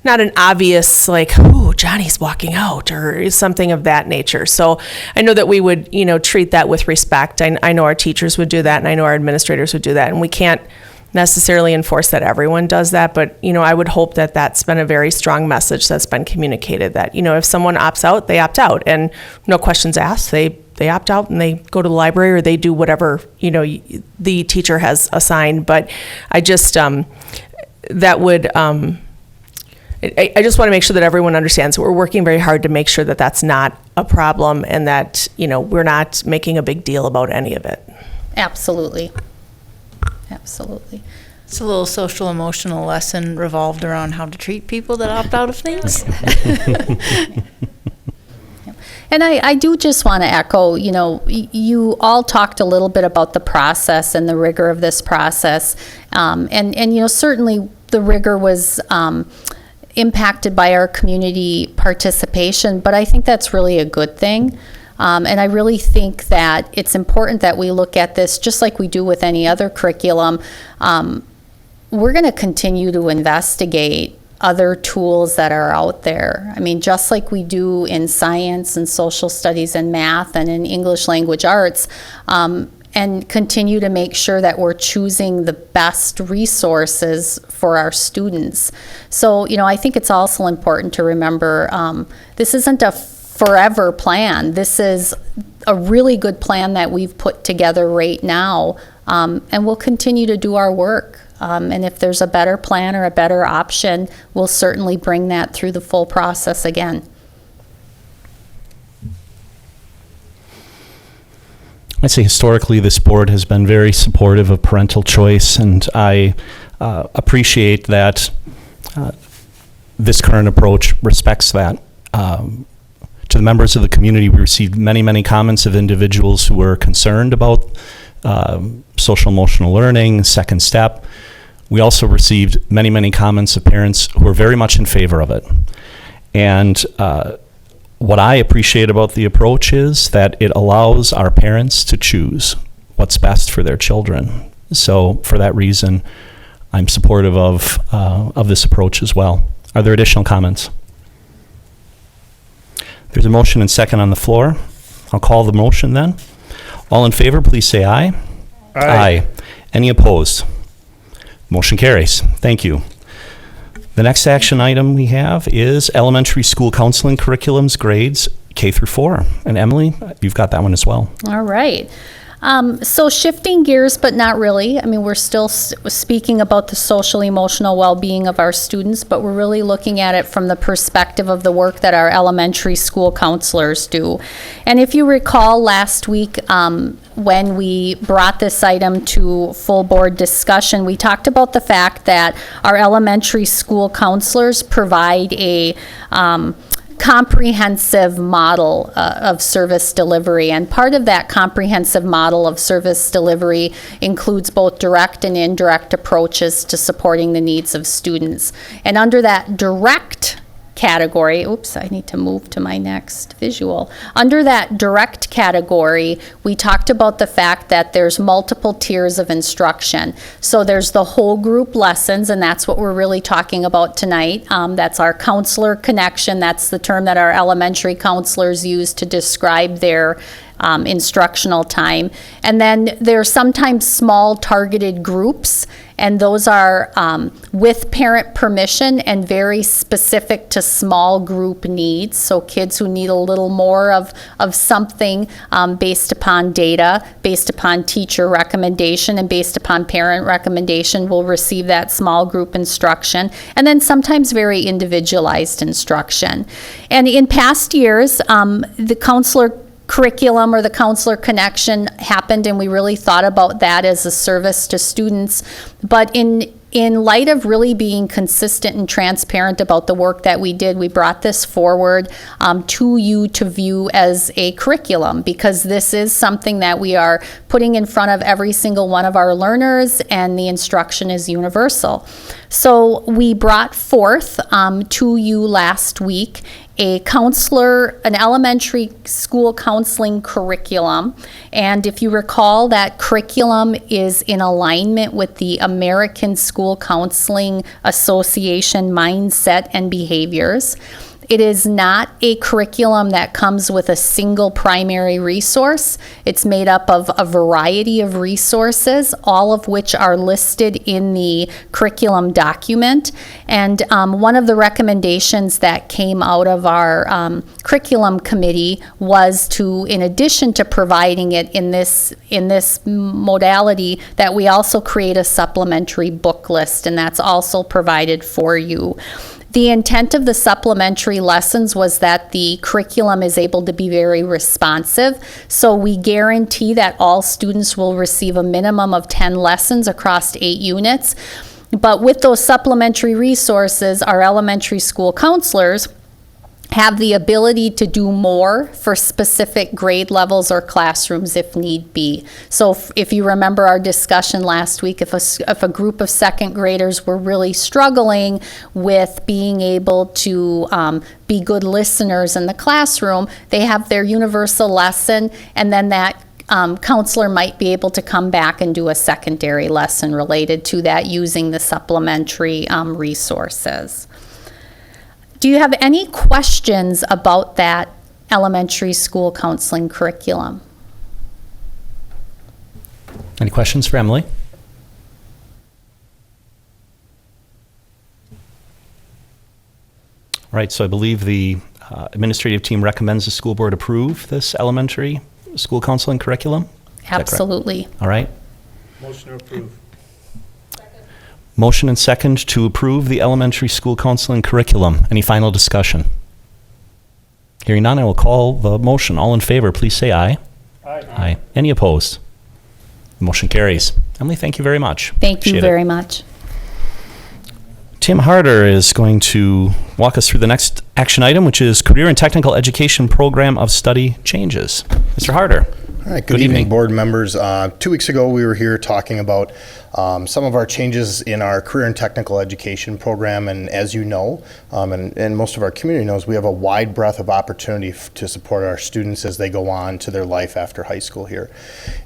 O: not an obvious, like, ooh, Johnny's walking out or something of that nature. So I know that we would, treat that with respect. I know our teachers would do that, and I know our administrators would do that, and we can't necessarily enforce that everyone does that, but I would hope that that's been a very strong message that's been communicated, that if someone opts out, they opt out, and no questions asked, they opt out and they go to the library or they do whatever the teacher has assigned. But I just that would I just want to make sure that everyone understands that we're working very hard to make sure that that's not a problem, and that we're not making a big deal about any of it.
P: Absolutely. Absolutely.
Q: It's a little social emotional lesson revolved around how to treat people that opt out of things.
P: And I do just want to echo, you all talked a little bit about the process and the rigor of this process. And certainly the rigor was impacted by our community participation, but I think that's really a good thing. And I really think that it's important that we look at this just like we do with any other curriculum. We're going to continue to investigate other tools that are out there. I mean, just like we do in science and social studies and math and in English language arts, and continue to make sure that we're choosing the best resources for our students. So, I think it's also important to remember this isn't a forever plan. This is a really good plan that we've put together right now, and we'll continue to do our work. And if there's a better plan or a better option, we'll certainly bring that through the full process again.
A: I'd say historically this board has been very supportive of parental choice, and I appreciate that this current approach respects that. To the members of the community, we received many, many comments of individuals who were concerned about social emotional learning, second step. We also received many, many comments of parents who were very much in favor of it. And what I appreciate about the approach is that it allows our parents to choose what's best for their children. So for that reason, I'm supportive of this approach as well. Are there additional comments? There's a motion and second on the floor. I'll call the motion then. All in favor, please say aye. Aye. Any opposed? Motion carries. Thank you. The next action item we have is elementary school counseling curriculums, grades, K K through 4. And Emily, you've got that one as well.
P: All right. So shifting gears, but not really. I mean, we're still speaking about the social emotional well-being of our students, but we're really looking at it from the perspective of the work that our elementary school counselors do. And if you recall last week, when we brought this item to full board discussion, we talked about the fact that our elementary school counselors provide a comprehensive model of service delivery. And part of that comprehensive model of service delivery includes both direct and indirect approaches to supporting the needs of students. And under that direct category, oops, I need to move to my next visual. Under that direct category, we talked about the fact that there's multiple tiers of instruction. So there's the whole group lessons, and that's what we're really talking about tonight. That's our counselor connection. That's the term that our elementary counselors use to describe their instructional time. And then there's sometimes small targeted groups, and those are with parent permission and very specific to small group needs. So kids who need a little more of something based upon data, based upon teacher recommendation, and based upon parent recommendation will receive that small group instruction. And then sometimes very individualized instruction. And in past years, the counselor curriculum or the counselor connection happened, and we really thought about that as a service to students. But in light of really being consistent and transparent about the work that we did, we brought this forward to you to view as a curriculum, because this is something that we are putting in front of every single one of our learners, and the instruction is universal. So we brought forth to you last week an elementary school counseling curriculum. And if you recall, that curriculum is in alignment with the American School Counseling Association mindset and behaviors. It is not a curriculum that comes with a single primary resource. It's made up of a variety of resources, all of which are listed in the curriculum document. And one of the recommendations that came out of our curriculum committee was to, in addition to providing it in this modality, that we also create a supplementary book list, and that's also provided for you. The intent of the supplementary lessons was that the curriculum is able to be very responsive. So we guarantee that all students will receive a minimum of 10 lessons across 8 units. But with those supplementary resources, our elementary school counselors have the ability to do more for specific grade levels or classrooms if need be. So if you remember our discussion last week, if a group of second graders were really struggling with being able to be good listeners in the classroom, they have their universal lesson, and then that counselor might be able to come back and do a secondary lesson related to that using the supplementary resources. Do you have any questions about that elementary school counseling curriculum?
A: Any questions for Emily? All right, so I believe the administrative team recommends the school board approve this elementary school counseling curriculum?
P: Absolutely.
A: All right.
J: Motion to approve.
A: Motion and second to approve the elementary school counseling curriculum. Any final discussion? Hearing none, I will call the motion. All in favor, please say aye. Aye. Aye. Any opposed? The motion carries. Emily, thank you very much.
P: Thank you very much.
A: Tim Harder is going to walk us through the next action item, which is Career and Technical Education Program of Study changes. Mr. Harder.
R: All right, good evening, board members. 2 weeks ago, we were here talking about some of our changes in our career and technical education program, and as you know, and most of our community knows, we have a wide breadth of opportunity to support our students as they go on to their life after high school here.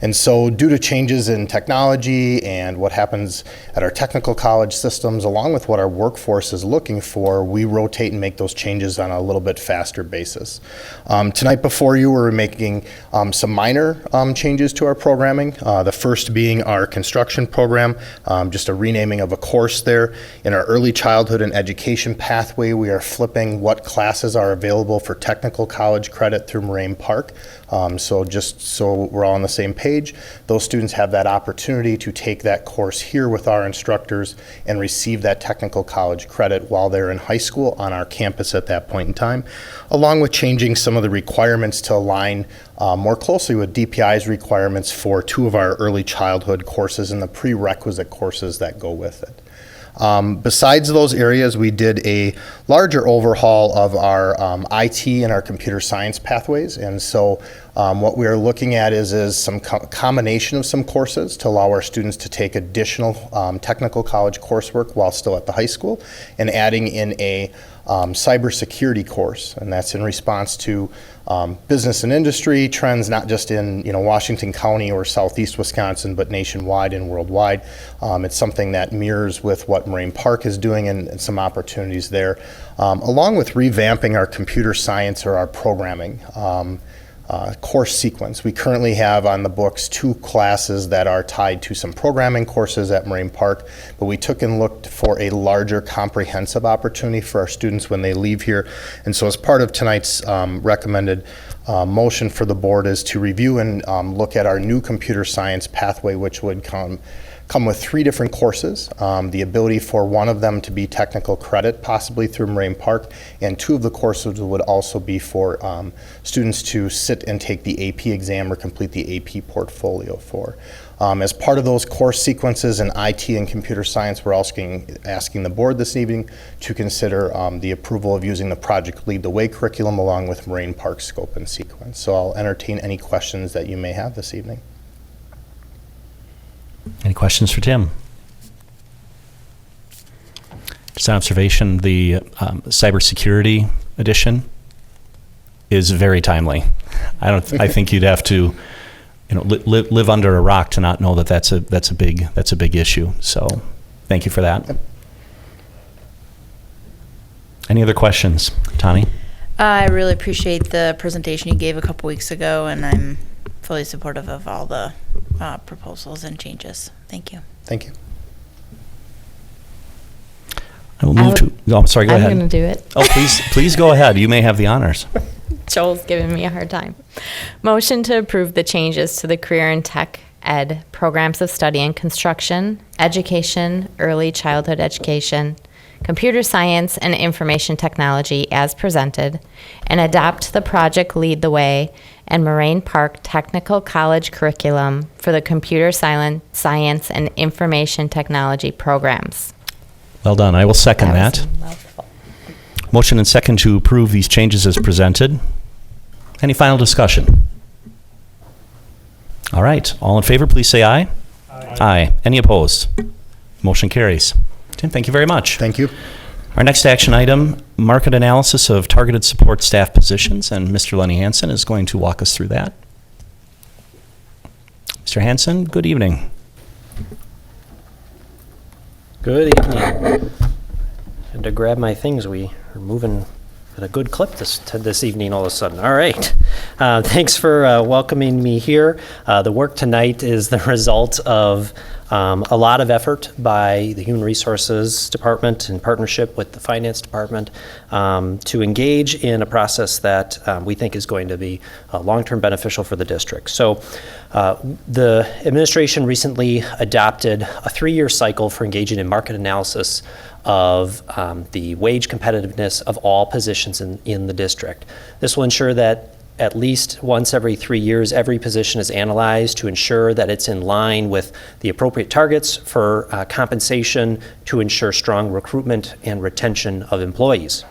R: And so due to changes in technology and what happens at our technical college systems, along with what our workforce is looking for, we rotate and make those changes on a little bit faster basis. Tonight before you, we're making some minor minor changes to our programming. The first being our construction program, just a renaming of a course there. In our early childhood and education pathway, we are flipping what classes are available for technical college credit through Moraine Park. So just so we're all on the same page, those students have that opportunity to take that course here with our instructors and receive that technical college credit while they're in high school on our campus at that point in time, along with changing some of the requirements to align more closely with DPI's requirements for 2 of our early childhood courses and the prerequisite courses that go with it. Besides those areas, we did a larger overhaul of our IT and our computer science pathways. And so what we are looking at is some combination of some courses to allow our students to take additional technical college coursework while still at the high school, and adding in a cybersecurity course. And that's in response to business and industry trends, not just in Washington County or Southeast Wisconsin, but nationwide and worldwide. It's something that mirrors with what Moraine Park is doing and some opportunities there, along with revamping our computer science or our programming course sequence. We currently have on the books 2 classes that are tied to some programming courses at Moraine Park, but we took and looked for a larger comprehensive opportunity for our students when they leave here. And so as part of tonight's recommended motion for the board is to review and look at our new computer science pathway, which would come with 3 different courses, the ability for one of them to be technical credit, possibly through Moraine Park, and 2 of the courses would also be for students to sit and take the AP exam or complete the AP portfolio for. As part of those course sequences in IT and computer science, we're asking the board this evening to consider the approval of using the Project Lead the Way curriculum along with Moraine Park scope and sequence. So I'll entertain any questions that you may have this evening.
A: Any questions for Tim? Just an observation, the cybersecurity edition is very timely. I think you'd have to, live under a rock to not know that that's a big issue. So, thank you for that. Any other questions, Tani?
Q: I really appreciate the presentation you gave a couple weeks ago, and I'm fully supportive of all the proposals and changes. Thank you.
R: Thank you.
A: I will move to. Oh, I'm sorry. Go ahead.
N: I'm going to do it.
A: Oh, please go ahead. You may have the honors.
N: Joel's giving me a hard time. Motion to approve the changes to the career and tech ed programs of study in construction, education, early childhood education, computer science, and information technology as presented, and adopt the Project Lead the Way and Moraine Park Technical College curriculum for the computer science and information technology programs.
A: Well done. I will second that. Motion and second to approve these changes as presented. Any final discussion? All right. All in favor, please say aye. Aye. Any opposed? Motion carries. Tim, thank you very much.
R: Thank you.
A: Our next action item, market analysis of targeted support staff positions, and Mr. Lenny Hansen is going to walk us through that. Mr. Hansen, good evening.
S: Good evening. And to grab my things, we are moving at a good clip this evening all of a sudden. All right. Thanks for welcoming me here. The work tonight is the result of a lot of effort by the Human Resources Department in partnership with the Finance Department to engage in a process that we think is going to be long-term beneficial for the district. So the administration recently adopted a 3-year cycle for engaging in market analysis of the wage competitiveness of all positions in the district. This will ensure that at least once every 3 years, every position is analyzed to ensure that it's in line with the appropriate targets for compensation to ensure strong recruitment and retention of employees.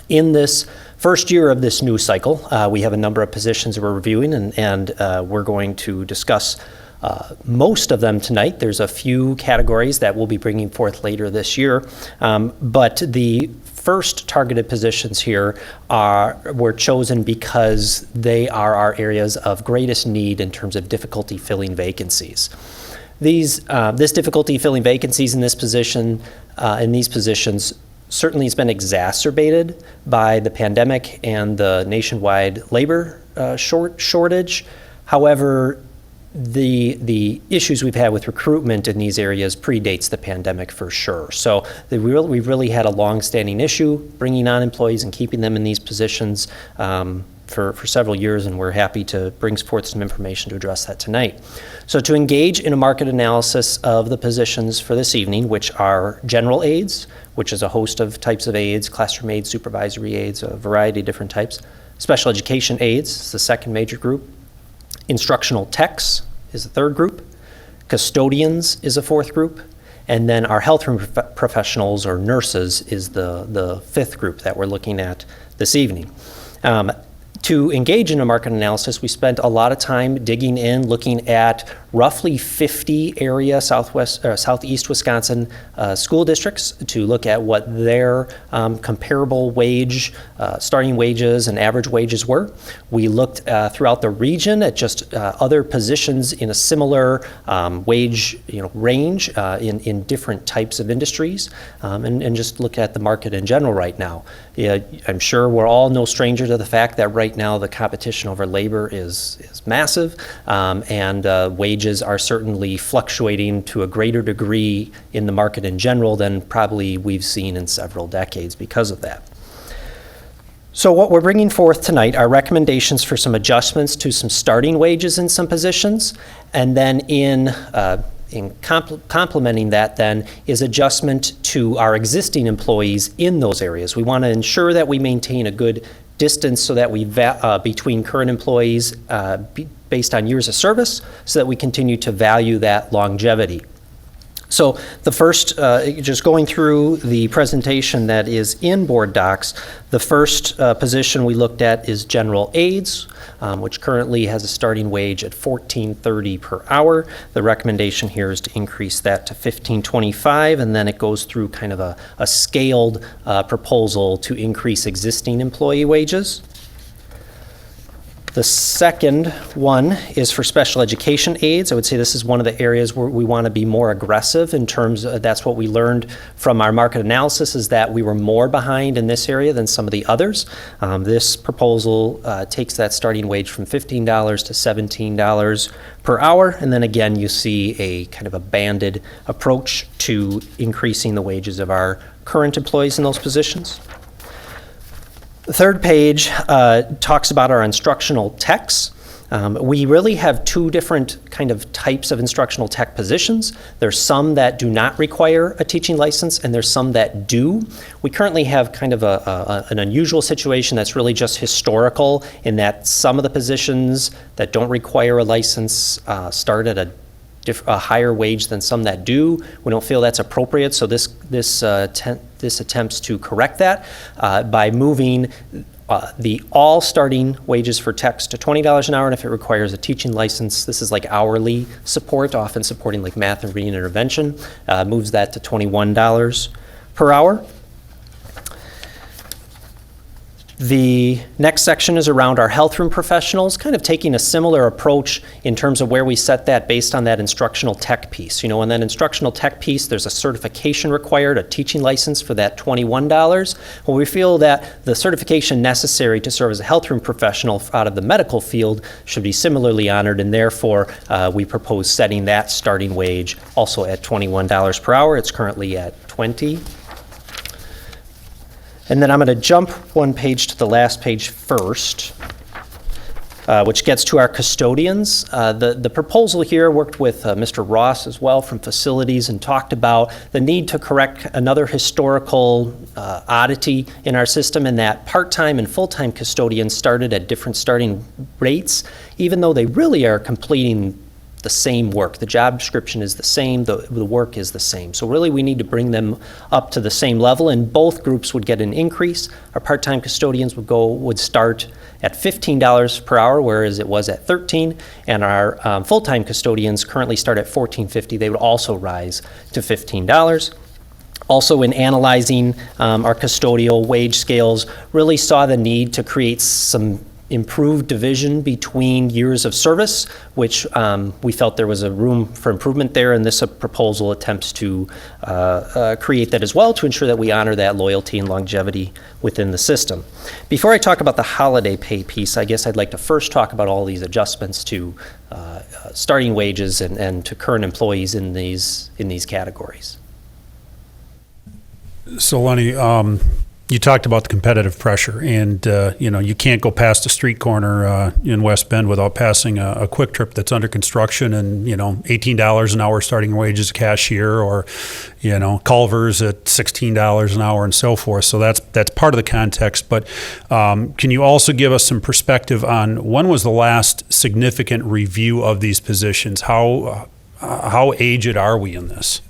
S: In this first year of this new cycle, we have a number of positions we're reviewing, and we're going to discuss most of them tonight. There's a few categories that we'll be bringing forth later this year, but the first targeted positions here were chosen because they are our areas of greatest need in terms of difficulty filling vacancies. This difficulty filling vacancies in these positions certainly has been exacerbated by the pandemic and the nationwide labor shortage. However, the issues we've had with recruitment in these areas predates the pandemic for sure. So we've really had a long-standing issue bringing on employees and keeping them in these positions for several years, and we're happy to bring forth some information to address that tonight. So to engage in a market analysis of the positions for this evening, which are general aides, which is a host of types of aides, classroom aides, supervisory aides, a variety of different types. Special education aides is the second major group. Instructional techs is the third group. Custodians is a fourth group. And then our health room professionals or nurses is the fifth group that we're looking at this evening. To engage in a market analysis, we spent a lot of time digging in, looking at roughly 50 area southeast Wisconsin school districts to look at what their comparable wage, starting wages and average wages were. We looked throughout the region at just other positions in a similar wage range in different types of industries, and just look at the market in general right now. I'm sure we're all no stranger to the fact that right now the competition over labor is massive, and wages are certainly fluctuating to a greater degree in the market in general than probably we've seen in several decades because of that. So what we're bringing forth tonight are recommendations for some adjustments to some starting wages in some positions, and then in complementing that then is adjustment to our existing employees in those areas. We want to ensure that we maintain a good distance so that we between current employees based on years of service, so that we continue to value that longevity. So the first, just going through the presentation that is in board docs, the first position we looked at is general aides, which currently has a starting wage at $14.30 per hour. The recommendation here is to increase that to $15.25, and then it goes through kind of a scaled proposal to increase existing employee wages. The second one is for special education aides. I would say this is one of the areas where we want to be more aggressive in terms of, that's what we learned from our market analysis, is that we were more behind in this area than some of the others. This proposal takes that starting wage from $15 to $17 per hour, and then again you see a kind of a banded approach to increasing the wages of our current employees in those positions. The third page talks about our instructional techs. We really have two different kind of types of instructional tech positions. There's some that do not require a teaching license, and there's some that do. We currently have kind of an unusual situation that's really just historical, in that some of the positions that don't require a license start at a higher wage than some that do. We don't feel that's appropriate, so this attempts to correct that by moving the all starting wages for techs to $20 an hour, and if it requires a teaching license, this is like hourly support, often supporting like math and reading intervention, moves that to $21 per hour. The next section is around our health room professionals, kind of taking a similar approach in terms of where we set that based on that instructional tech piece. In that instructional tech piece, there's a certification required, a teaching license for that $21. Well, we feel that the certification necessary to serve as a health room professional out of the medical field should be similarly honored, and therefore we propose setting that starting wage also at $21 per hour. It's currently at $20. And then I'm going to jump one page to the last page first, which gets to our custodians. The proposal here worked with Mr. Ross as well from facilities, and talked about the need to correct another historical oddity in our system, in that part-time and full-time custodians started at different starting rates, even though they really are completing the same work. The job description is the same, the work is the same. So really we need to bring them up to the same level, and both groups would get an increase. Our part-time custodians would start at $15 per hour, whereas it was at $13, and our full-time custodians currently start at $14.50. They would also rise to $15. Also, in analyzing our custodial wage scales, really saw the need to create some improved division between years of service, which we felt there was a room for improvement there, and this proposal attempts to create that as well to ensure that we honor that loyalty and longevity within the system. Before I talk about the holiday pay piece, I guess I'd like to first talk about all these adjustments to starting wages and to current employees in these categories.
M: So Lenny, you talked about the competitive pressure, and you can't go past a street corner in West Bend without passing a Quick Trip that's under construction, and $18 an hour starting wage as a cashier, or Culver's at $16 an hour, and so forth. So that's part of the context. But can you also give us some perspective on when was the last significant review of these positions? How aged are we in this?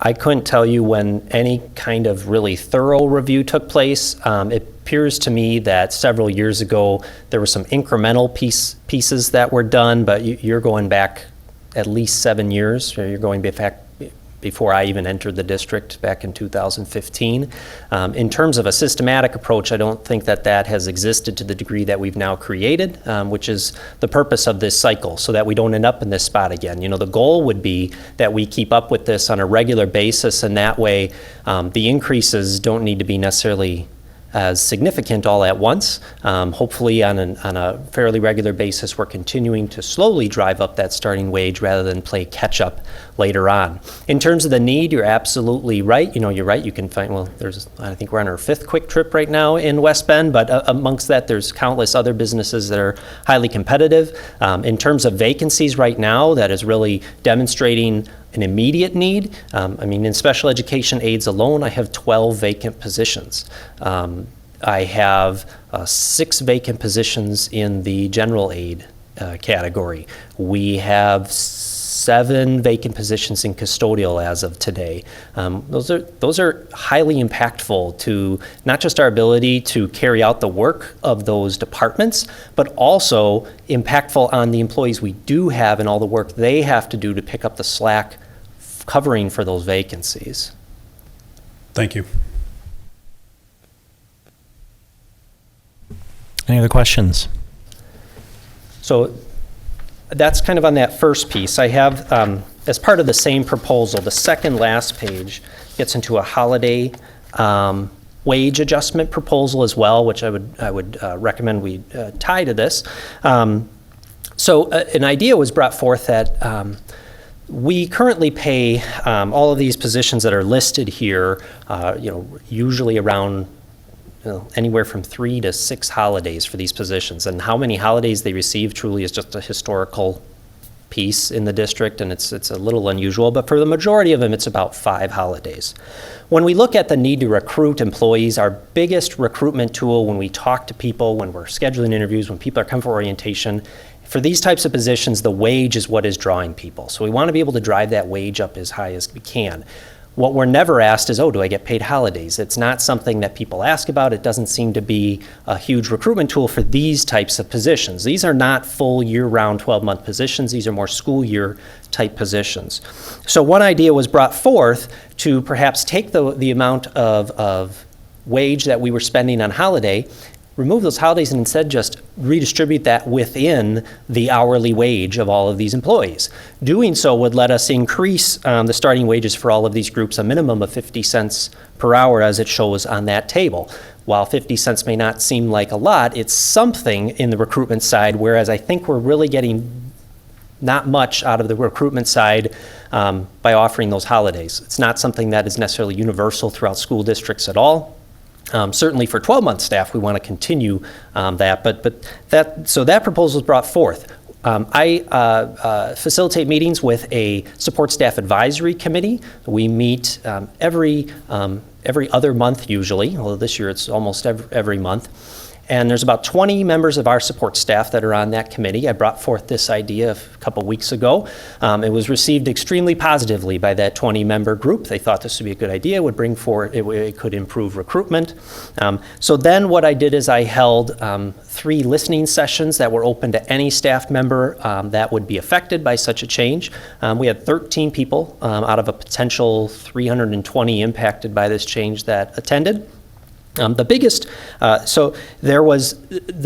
S: I couldn't tell you when any kind of really thorough review took place. It appears to me that several years ago there were some incremental pieces that were done, but you're going back at least 7 years, or you're going back before I even entered the district back in 2015. In terms of a systematic approach, I don't think that has existed to the degree that we've now created, which is the purpose of this cycle, so that we don't end up in this spot again. The goal would be that we keep up with this on a regular basis, and that way the increases don't need to be necessarily as significant all at once. Hopefully on a fairly regular basis, we're continuing to slowly drive up that starting wage rather than play catch up later on. In terms of the need, you're absolutely right. You're right. You can find, I think we're on our 5th Quick Trip right now in West Bend, but amongst that, there's countless other businesses that are highly competitive. In terms of vacancies right now, that is really demonstrating an immediate need. In special education aides alone, I have 12 vacant positions. I have 6 vacant positions in the general aid category. We have 7 vacant positions in custodial as of today. Those are highly impactful to not just our ability to carry out the work of those departments, but also impactful on the employees we do have and all the work they have to do to pick up the slack covering for those vacancies.
M: Thank you.
A: Any other questions?
S: So that's kind of on that first piece. I have, as part of the same proposal, the second last page gets into a holiday wage adjustment proposal as well, which I would recommend we tie to this. So an idea was brought forth that we currently pay all of these positions that are listed here, usually around anywhere from 3 to 6 holidays for these positions. And how many holidays they receive truly is just a historical piece in the district, and it's a little unusual, but for the majority of them, it's about 5 holidays. When we look at the need to recruit employees, our biggest recruitment tool when we talk to people, when we're scheduling interviews, when people are coming for orientation, for these types of positions, the wage is what is drawing people. So we want to be able to drive that wage up as high as we can. What we're never asked is, do I get paid holidays? It's not something that people ask about. It doesn't seem to be a huge recruitment tool for these types of positions. These are not full year-round 12-month positions. These are more school year type positions. So one idea was brought forth to perhaps take the amount of wage that we were spending on holiday, remove those holidays, and instead just redistribute that within the hourly wage of all of these employees. Doing so would let us increase the starting wages for all of these groups a minimum of 50 cents per hour, as it shows on that table. While 50 cents may not seem like a lot, it's something in the recruitment side, whereas I think we're really getting not much out of the recruitment side by offering those holidays. It's not something that is necessarily universal throughout school districts at all. Certainly for 12-month staff, we want to continue that, so that proposal was brought forth. I facilitate meetings with a support staff advisory committee. We meet every other month usually, although this year it's almost every month. And there's about 20 members of our support staff that are on that committee. I brought forth this idea a couple weeks ago. It was received extremely positively by that 20-member group. They thought this would be a good idea, would bring forward, it could improve recruitment. So then what I did is I held 3 listening sessions that were open to any staff member that would be affected by such a change. We had 13 people out of a potential 320 impacted by this change that attended. The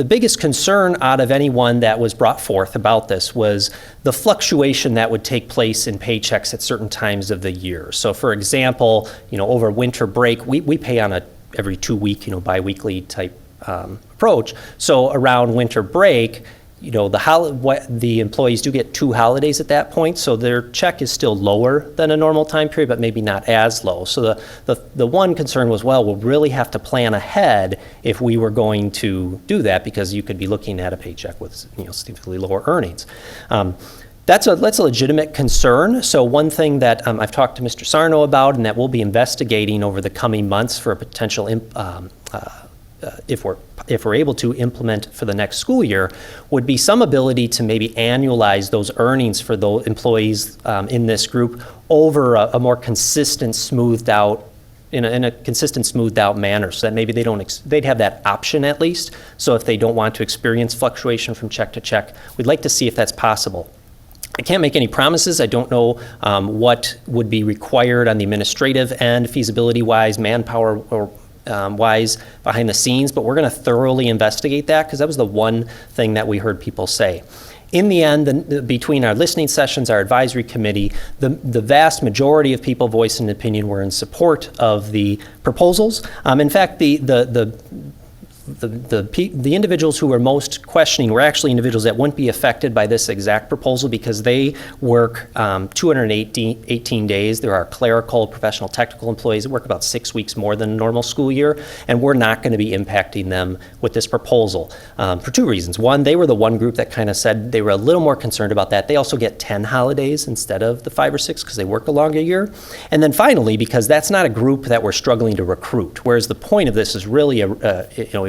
S: biggest concern out of anyone that was brought forth about this was the fluctuation that would take place in paychecks at certain times of the year. So, for example, over winter break, we pay on a every 2 week, biweekly type approach. So around winter break, the employees do get 2 holidays at that point, so their check is still lower than a normal time period, but maybe not as low. So the one concern was, well, we'll really have to plan ahead if we were going to do that, because you could be looking at a paycheck with significantly lower earnings. That's a legitimate concern. So one thing that I've talked to Mr. Sarno about, and that we'll be investigating over the coming months for a potential if we're able to implement for the next school year, would be some ability to maybe annualize those earnings for the employees in this group over a more consistent, smoothed out, in a consistent, smoothed out manner, so that maybe they'd have that option at least. So if they don't want to experience fluctuation from check to check, we'd like to see if that's possible. I can't make any promises. I don't know what would be required on the administrative end, feasibility-wise, manpower or wise behind the scenes, but we're going to thoroughly investigate that, because that was the one thing that we heard people say. In the end, between our listening sessions, our advisory committee, the vast majority of people voicing an opinion were in support of the proposals. In fact, the individuals who were most questioning were actually individuals that wouldn't be affected by this exact proposal, because they work 218 days. There are clerical, professional, technical employees that work about 6 weeks more than a normal school year, and we're not going to be impacting them with this proposal for 2 reasons. One, they were the one group that kind of said they were a little more concerned about that. They also get 10 holidays instead of the 5 or 6 because they work a longer year. And then finally, because that's not a group that we're struggling to recruit, whereas the point of this is really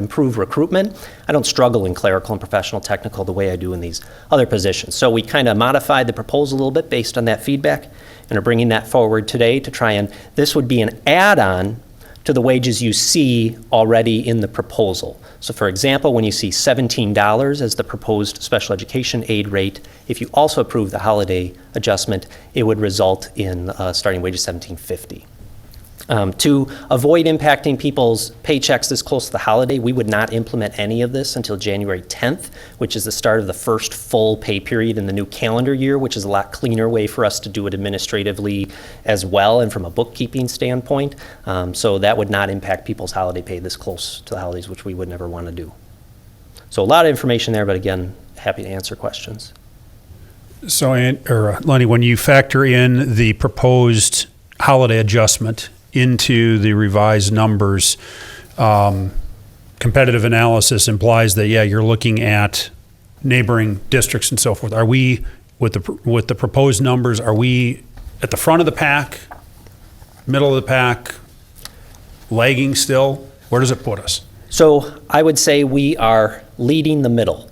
S: improve recruitment. I don't struggle in clerical and professional technical the way I do in these other positions. So we kind of modified the proposal a little bit based on that feedback and are bringing that forward today to try and, this would be an add-on to the wages you see already in the proposal. So for example, when you see $17 as the proposed special education aid rate, if you also approve the holiday adjustment, it would result in starting wages $17.50. To avoid impacting people's paychecks this close to the holiday, we would not implement any of this until January 10th, which is the start of the first full pay period in the new calendar year, which is a lot cleaner way for us to do it administratively as well and from a bookkeeping standpoint. So that would not impact people's holiday pay this close to the holidays, which we would never want to do. So a lot of information there, but again, happy to answer questions.
M: So, Lenny, when you factor in the proposed holiday adjustment into the revised numbers, competitive analysis implies that, you're looking at neighboring districts and so forth. Are we, with the proposed numbers, are we at the front of the pack, middle of the pack, lagging still? Where does it put us?
S: So I would say we are leading the middle.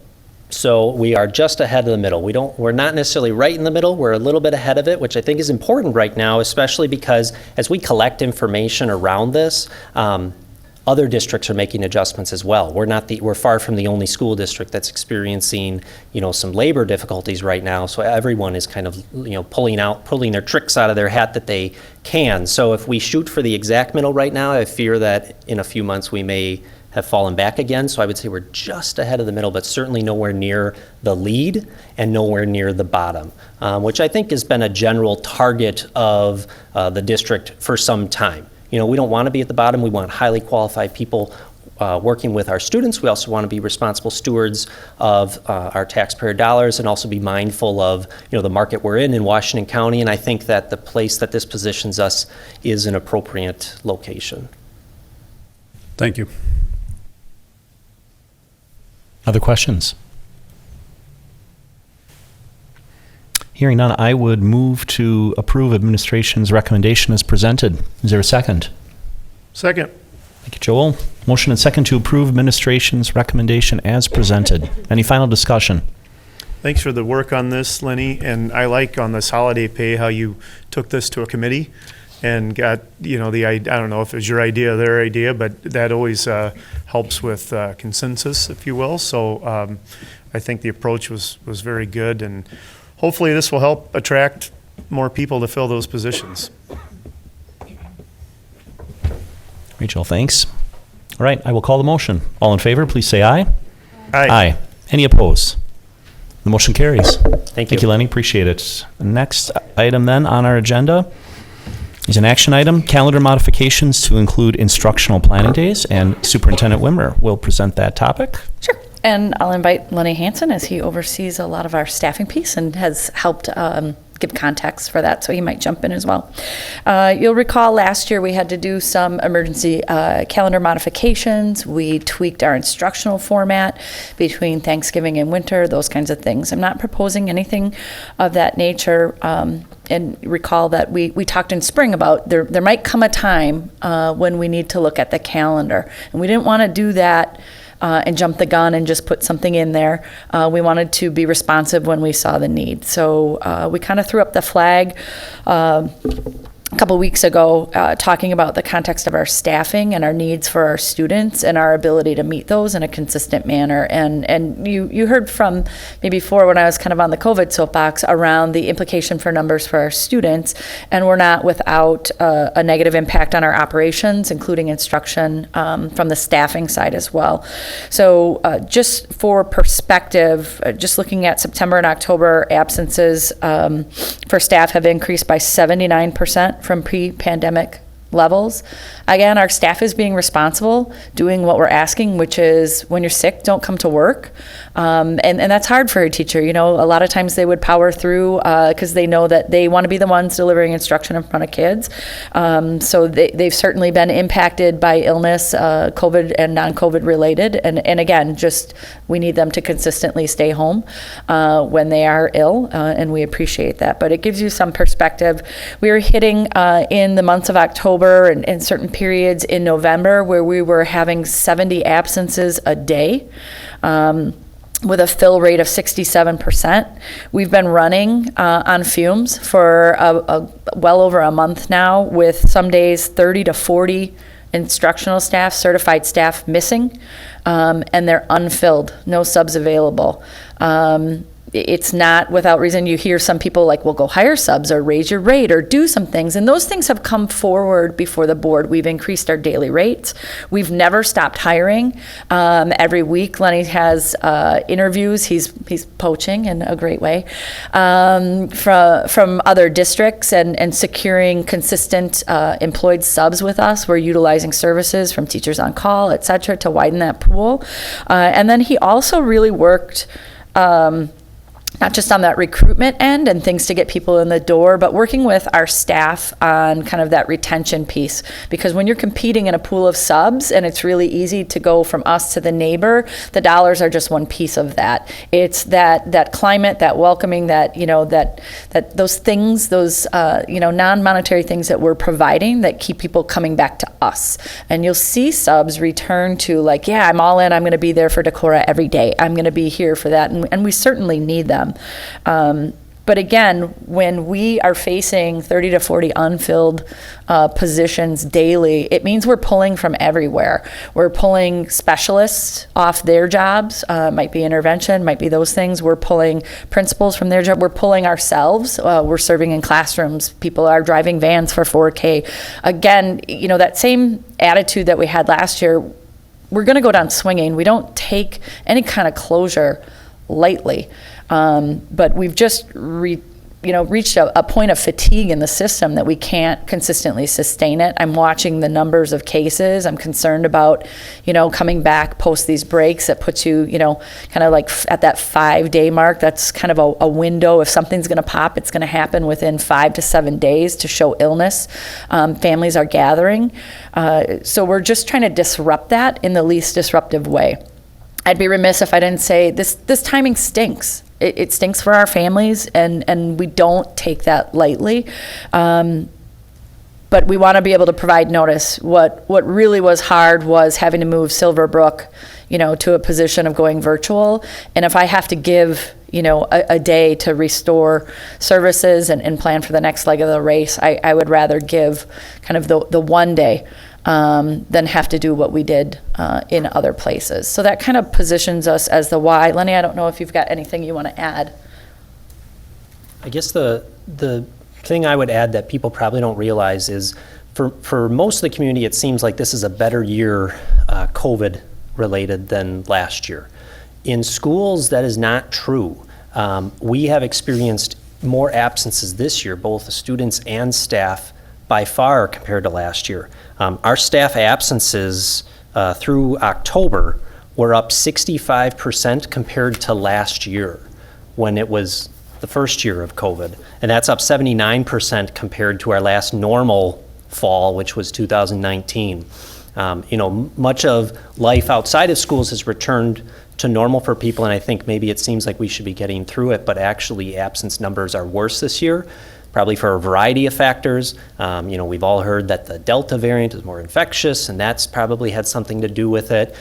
S: So we are just ahead of the middle. We're not necessarily right in the middle. We're a little bit ahead of it, which I think is important right now, especially because as we collect information around this, other districts are making adjustments as well. We're far from the only school district that's experiencing, some labor difficulties right now. So everyone is kind of, pulling their tricks out of their hat that they can. So if we shoot for the exact middle right now, I fear that in a few months we may have fallen back again. So I would say we're just ahead of the middle, but certainly nowhere near the lead and nowhere near the bottom, which I think has been a general target of the district for some time. We don't want to be at the bottom. We want highly qualified people working with our students. We also want to be responsible stewards of our taxpayer dollars and also be mindful of the market we're in Washington County. And I think that the place that this positions us is an appropriate location.
M: Thank you.
A: Other questions? Hearing none, I would move to approve administration's recommendation as presented. Is there a second?
J: Second.
A: Thank you, Joel. Motion and second to approve administration's recommendation as presented. Any final discussion?
J: Thanks for the work on this, Lenny. And I like on this holiday pay how you took this to a committee and got, I don't know if it was your idea or their idea, but that always helps with consensus, if you will. So I think the approach was very good, and hopefully this will help attract more people to fill those positions.
A: Rachel, thanks. All right, I will call the motion. All in favor, please say aye.
J: Aye.
A: Any opposed? The motion carries.
S: Thank you.
A: Thank you, Lenny. Appreciate it. Next item then on our agenda is an action item, calendar modifications to include instructional planning days, and Superintendent Wimmer will present that topic.
T: Sure. And I'll invite Lenny Hansen, as he oversees a lot of our staffing piece and has helped give context for that, so he might jump in as well. You'll recall last year we had to do some emergency calendar modifications. We tweaked our instructional format between Thanksgiving and winter, those kinds of things. I'm not proposing anything of that nature. And recall that we talked in spring about there might come a time when we need to look at the calendar. And we didn't want to do that and jump the gun and just put something in there. We wanted to be responsive when we saw the need. So we kind of threw up the flag a couple weeks ago, talking about the context of our staffing and our needs for our students and our ability to meet those in a consistent manner. And you heard from me before when I was kind of on the COVID soapbox around the implication for numbers for our students, and we're not without a negative impact on our operations, including instruction from the staffing side as well. So just for perspective, just looking at September and October absences for staff have increased by 79% from pre-pandemic levels. Again, our staff is being responsible, doing what we're asking, which is when you're sick, don't come to work. And that's hard for a teacher. You know, a lot of times they would power through because they know that they want to be the ones delivering instruction in front of kids. So they've certainly been impacted by illness, COVID and non-COVID related. And again, just we need them to consistently stay home when they are ill, and we appreciate that. But it gives you some perspective. We are hitting in the months of October and certain periods in November where we were having 70 absences a day. With a fill rate of 67%. We've been running on fumes for well over a month now, with some days 30 to 40 instructional staff, certified staff missing, and they're unfilled, no subs available. It's not without reason. You hear some people like, well, go hire subs or raise your rate or do some things. And those things have come forward before the board. We've increased our daily rates. We've never stopped hiring. Every week, Lenny has interviews. He's poaching in a great way from other districts and securing consistent employed subs with us. We're utilizing services from Teachers on Call, et cetera, to widen that pool. And then he also really worked not just on that recruitment end and things to get people in the door, but working with our staff on kind of that retention piece. Because when you're competing in a pool of subs and it's really easy to go from us to the neighbor, the dollars are just one piece of that. It's that climate, that welcoming, that, you know, that those things, those, non-monetary things that we're providing that keep people coming back to us. And you'll see subs return to like, yeah, I'm all in. I'm going to be there for Decorah every day. I'm going to be here for that. And we certainly need them. But again, when we are facing 30 to 40 unfilled positions daily, it means we're pulling from everywhere. We're pulling specialists off their jobs, might be intervention, might be those things. We're pulling principals from their job. We're pulling ourselves. We're serving in classrooms. People are driving vans for 4K. Again, you know, that same attitude that we had last year, we're going to go down swinging. We don't take any kind of closure lightly. But we've just reached a point of fatigue in the system that we can't consistently sustain it. I'm watching the numbers of cases. I'm concerned about, coming back post these breaks. That puts you, kind of like at that 5-day mark. That's kind of a window. If something's going to pop, it's going to happen within 5 to 7 days to show illness. Families are gathering. So we're just trying to disrupt that in the least disruptive way. I'd be remiss if I didn't say this timing stinks. It stinks for our families, and we don't take that lightly. But we want to be able to provide notice. What really was hard was having to move Silverbrook, to a position of going virtual. And if I have to give, a day to restore services and plan for the next leg of the race, I would rather give kind of the one day than have to do what we did in other places. So that kind of positions us as the why. Lenny, I don't know if you've got anything you want to add.
S: I guess the thing I would add that people probably don't realize is For most of the community, it seems like this is a better year COVID related than last year. In schools, that is not true. We have experienced more absences this year, both the students and staff, by far compared to last year. Our staff absences through October were up 65% compared to last year when it was the first year of COVID. And that's up 79% compared to our last normal fall, which was 2019. Much of life outside of schools has returned to normal for people, and I think maybe it seems like we should be getting through it, but actually absence numbers are worse this year, probably for a variety of factors. We've all heard that the Delta variant is more infectious, and that's probably had something to do with it.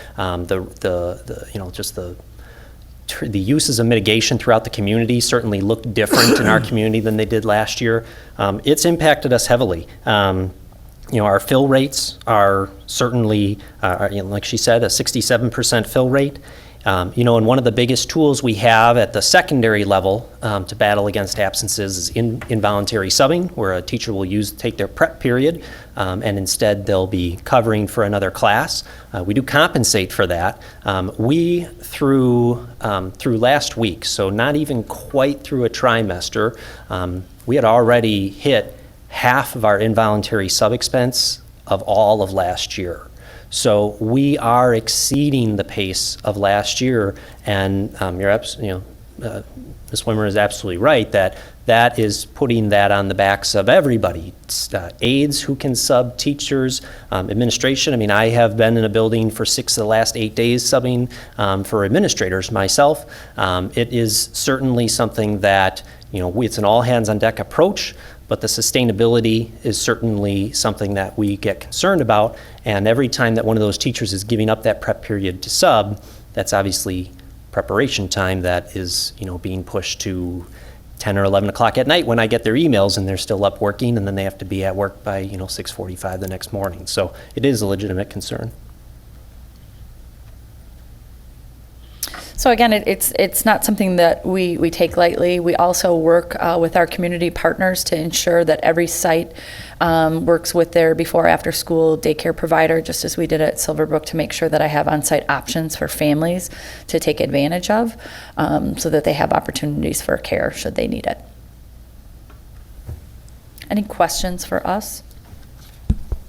S: The uses of mitigation throughout the community certainly look different in our community than they did last year. It's impacted us heavily. Our fill rates are certainly, like she said, a 67% fill rate. And one of the biggest tools we have at the secondary level to battle against absences is involuntary subbing, where a teacher will take their prep period and instead they'll be covering for another class. We do compensate for that. We, through last week, so not even quite through a trimester, we had already hit half of our involuntary sub expense of all of last year. So we are exceeding the pace of last year, and Ms. Wimmer is absolutely right that is putting that on the backs of everybody. Aides who can sub, teachers, administration. I mean, I have been in a building for 6 of the last 8 days subbing for administrators myself. It is certainly something that, it's an all hands on deck approach, but the sustainability is certainly something that we get concerned about. And every time that one of those teachers is giving up that prep period to sub, that's obviously preparation time that is, being pushed to 10 or 11 o'clock at night when I get their emails and they're still up working, and then they have to be at work by, 6:45 the next morning. So it is a legitimate concern.
T: So again, it's not something that we take lightly. We also work with our community partners to ensure that every site works with their before after school daycare provider, just as we did at Silverbrook, to make sure that I have on-site options for families to take advantage of, so that they have opportunities for care should they need it. Any questions for us?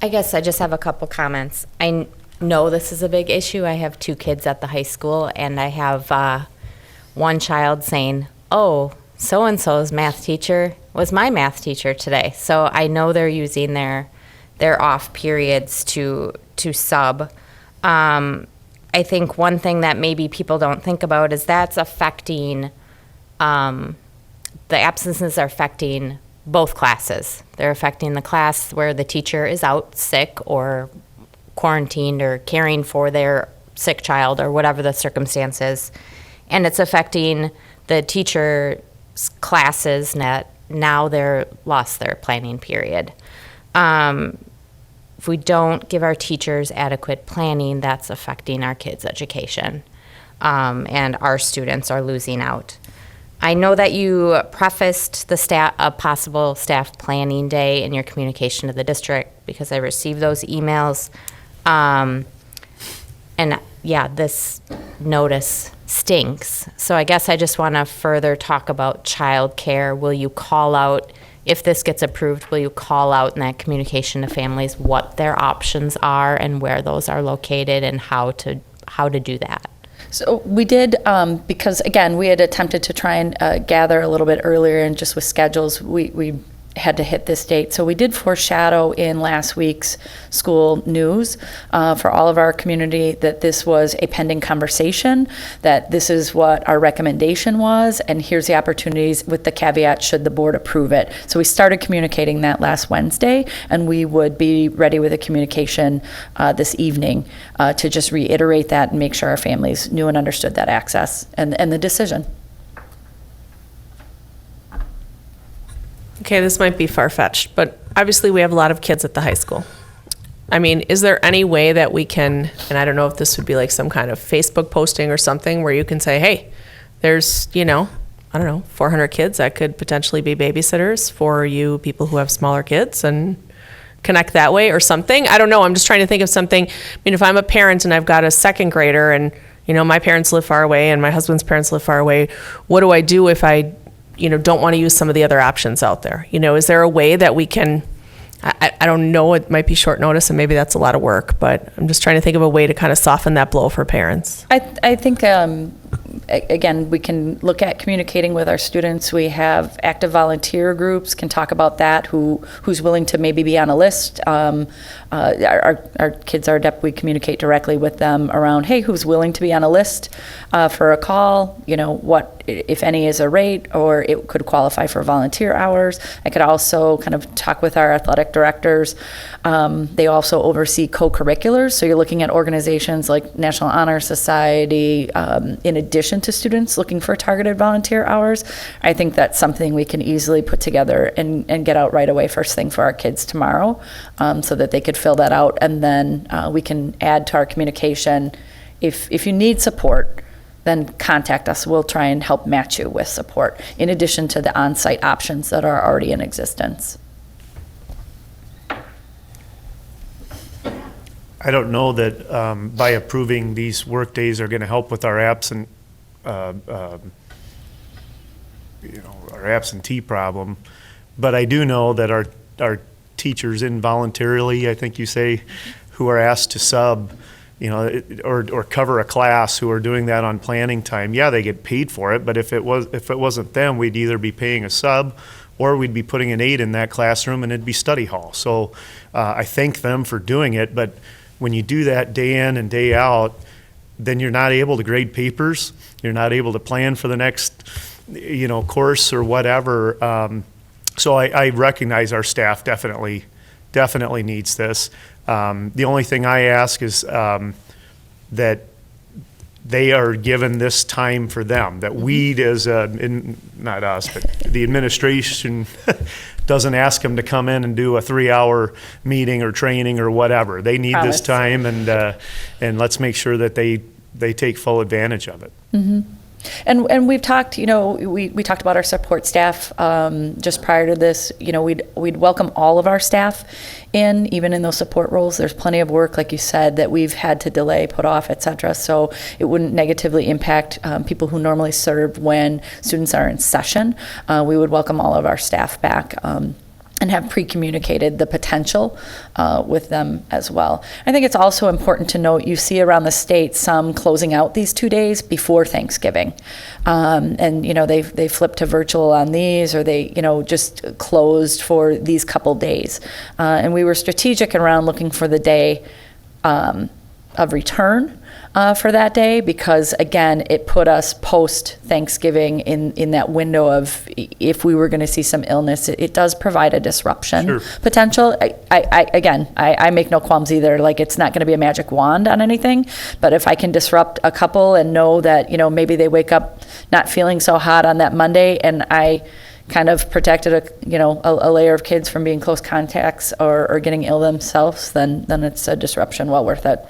N: I guess I just have a couple comments. I know this is a big issue. I have 2 kids at the high school, and I have one child saying, "Oh, so-and-so's math teacher was my math teacher today." So I know they're using their off periods to sub. I think one thing that maybe people don't think about is that's affecting, the absences are affecting both classes. They're affecting the class where the teacher is out sick or quarantined or caring for their sick child or whatever the circumstances. And it's affecting the teacher's classes that now they're lost their planning period. If we don't give our teachers adequate planning, that's affecting our kids' education. And our students are losing out. I know that you prefaced a possible staff planning day in your communication to the district, because I received those emails. And yeah, this notice stinks. So I guess I just want to further talk about childcare. Will you call out, if this gets approved, will you call out in that communication to families what their options are and where those are located and how to do that?
T: So we did, because again, we had attempted to try and gather a little bit earlier, and just with schedules, we had to hit this date. So we did foreshadow in last week's school news for all of our community that this was a pending conversation, that this is what our recommendation was, and here's the opportunities with the caveat should the board approve it. So we started communicating that last Wednesday, and we would be ready with a communication this evening to just reiterate that and make sure our families knew and understood that access and the decision.
O: Okay, this might be far-fetched, but obviously we have a lot of kids at the high school. I mean, is there any way that we can, and I don't know if this would be like some kind of Facebook posting or something where you can say, hey, there's, 400 kids that could potentially be babysitters for you people who have smaller kids, and connect that way or something. I don't know. I'm just trying to think of something. I mean, if I'm a parent and I've got a second grader and, you know, my parents live far away and my husband's parents live far away, what do I do if I, you know, don't want to use some of the other options out there? You know, is there a way that we can, I don't know, it might be short notice and maybe that's a lot of work, but I'm just trying to think of a way to kind of soften that blow for parents.
T: I think, again, we can look at communicating with our students. We have active volunteer groups, can talk about that, who's willing to maybe be on a list. Our kids are adept, we communicate directly with them around, hey, who's willing to be on a list for a call? You know, what, if any, is a rate, or it could qualify for volunteer hours. I could also kind of talk with our athletic directors. They also oversee co-curriculars, so you're looking at organizations like National Honor Society, in addition to students looking for targeted volunteer hours. I think that's something we can easily put together and get out right away first thing for our kids tomorrow, so that they could fill that out, and then we can add to our communication. If you need support, then contact us. We'll try and help match you with support, in addition to the on-site options that are already in existence.
J: I don't know that by approving these work days are going to help with our absent, our absentee problem, but I do know that our teachers involuntarily, I think you say, who are asked to sub, you know, or cover a class, who are doing that on planning time. Yeah, they get paid for it, but if it wasn't them, we'd either be paying a sub or we'd be putting an aide in that classroom and it'd be study hall. So I thank them for doing it, but when you do that day in and day out, then you're not able to grade papers. You're not able to plan for the next, you know, course or whatever. So I recognize our staff definitely needs this. The only thing I ask is that they are given this time for them, that we not us, but the administration doesn't ask them to come in and do a 3-hour meeting or training or whatever. They need this time, and let's make sure that they take full advantage of it.
T: Mm-hmm. And we've talked, you know, we talked about our support staff just prior to this. You know, we'd welcome all of our staff in, even in those support roles. There's plenty of work, like you said, that we've had to delay, put off, et cetera. So it wouldn't negatively impact people who normally serve when students are in session. We would welcome all of our staff back. And have pre-communicated the potential with them as well. I think it's also important to note, you see around the state some closing out these 2 days before Thanksgiving. And, you know, they flipped to virtual on these, or they, you know, just closed for these couple days. And we were strategic around looking for the day of return for that day, because again, it put us post Thanksgiving in that window of, if we were going to see some illness, it does provide a disruption potential. I make no qualms either. Like, it's not going to be a magic wand on anything, but if I can disrupt a couple and know that, you know, maybe they wake up not feeling so hot on that Monday, and I kind of protected a layer of kids from being close contacts or getting ill themselves, then it's a disruption well worth it.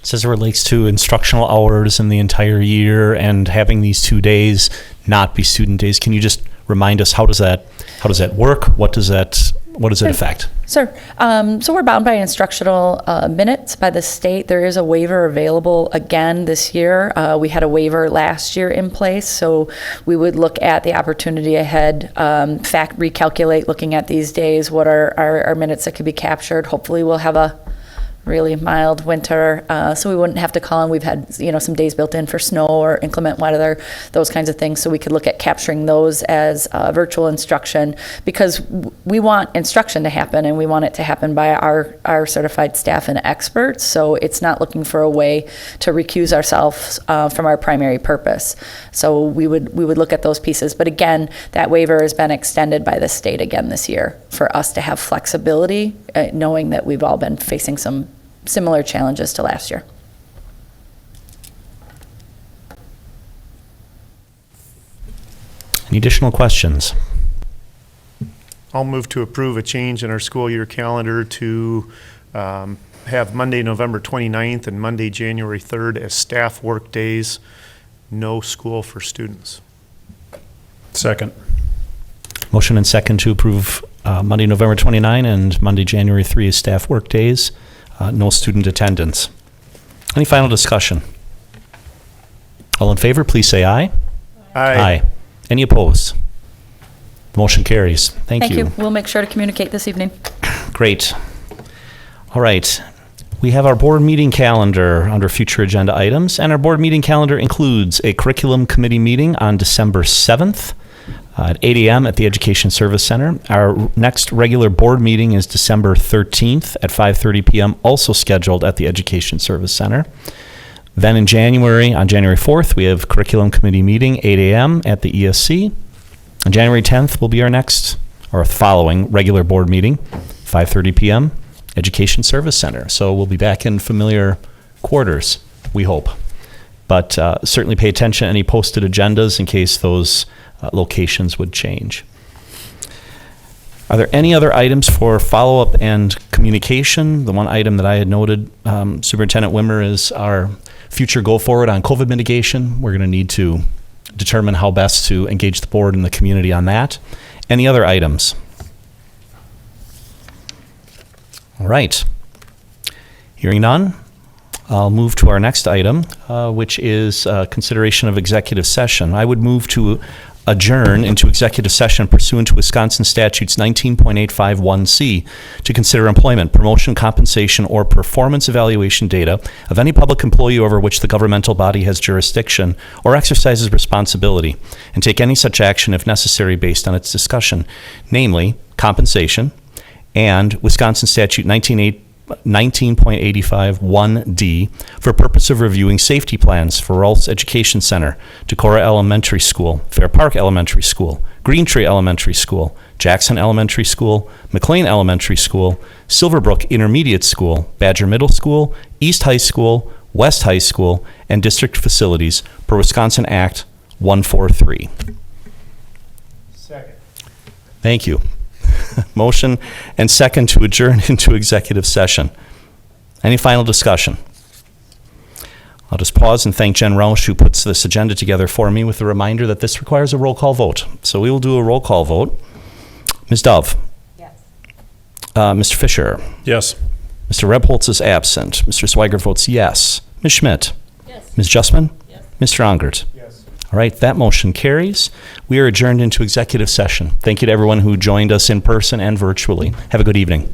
A: So as it relates to instructional hours in the entire year and having these 2 days not be student days, can you just remind us, how does that work? What does it affect?
T: Sure. So we're bound by instructional minutes by the state. There is a waiver available again this year. We had a waiver last year in place, so we would look at the opportunity ahead, recalculate, looking at these days, what are our minutes that could be captured. Hopefully we'll have a really mild winter, so we wouldn't have to call in. We've had, you know, some days built in for snow or inclement weather, those kinds of things, so we could look at capturing those as virtual instruction, because we want instruction to happen, and we want it to happen by our certified staff and experts, so it's not looking for a way to recuse ourselves from our primary purpose. So we would look at those pieces, but again, that waiver has been extended by the state again this year for us to have flexibility, knowing that we've all been facing some similar challenges to last year.
A: Any additional questions?
J: I'll move to approve a change in our school year calendar to have Monday, November 29th and Monday, January 3rd as staff work days, no school for students.
M: Second.
A: Motion and second to approve Monday, November 29 and Monday, January 3 as staff work days. No student attendance. Any final discussion? All in favor, please say aye.
J: Aye.
A: Any opposed? Motion carries. Thank you.
T: We'll make sure to communicate this evening.
A: Great. All right. We have our board meeting calendar under future agenda items, and our board meeting calendar includes a curriculum committee meeting on December 7th at 8 a.m. at the Education Service Center. Our next regular board meeting is December 13th at 5:30 p.m., also scheduled at the Education Service Center. Then in January, on January 4th, we have curriculum committee meeting, 8 a.m. at the ESC. On January 10th will be our next, or following, regular board meeting, 5:30 p.m., Education Service Center. So we'll be back in familiar quarters, we hope. But certainly pay attention to any posted agendas in case those locations would change. Are there any other items for follow-up and communication? The one item that I had noted, Superintendent Wimmer, is our future go forward on COVID mitigation. We're going to need to determine how best to engage the board and the community on that. Any other items? All right. Hearing none, I'll move to our next item, which is consideration of executive session. I would move to adjourn into executive session pursuant to Wisconsin Statutes 19.851C to consider employment, promotion, compensation, or performance evaluation data of any public employee over which the governmental body has jurisdiction or exercises responsibility, and take any such action if necessary based on its discussion, namely compensation and Wisconsin Statute 19.851D for purpose of reviewing safety plans for Rolfs Education Center, Decorah Elementary School, Fair Park Elementary School, Green Tree Elementary School, Jackson Elementary School, McLean Elementary School, Silverbrook Intermediate School, Badger Middle School, East High School, West High School, and district facilities per Wisconsin Act 143.
J: Second.
A: Thank you. Motion and second to adjourn into executive session. Any final discussion? I'll just pause and thank Jen Rausch, who puts this agenda together for me, with a reminder that this requires a roll call vote. So we will do a roll call vote. Ms. Dove?
L: Yes.
A: Mr. Fisher?
M: Yes.
A: Mr. Rebholz is absent. Mr. Swigert votes yes. Ms. Schmidt?
L: Yes.
A: Ms. Justman? Yes. Mr. Ongert?
J: Yes.
A: All right, that motion carries. We are adjourned into executive session. Thank you to everyone who joined us in person and virtually. Have a good evening.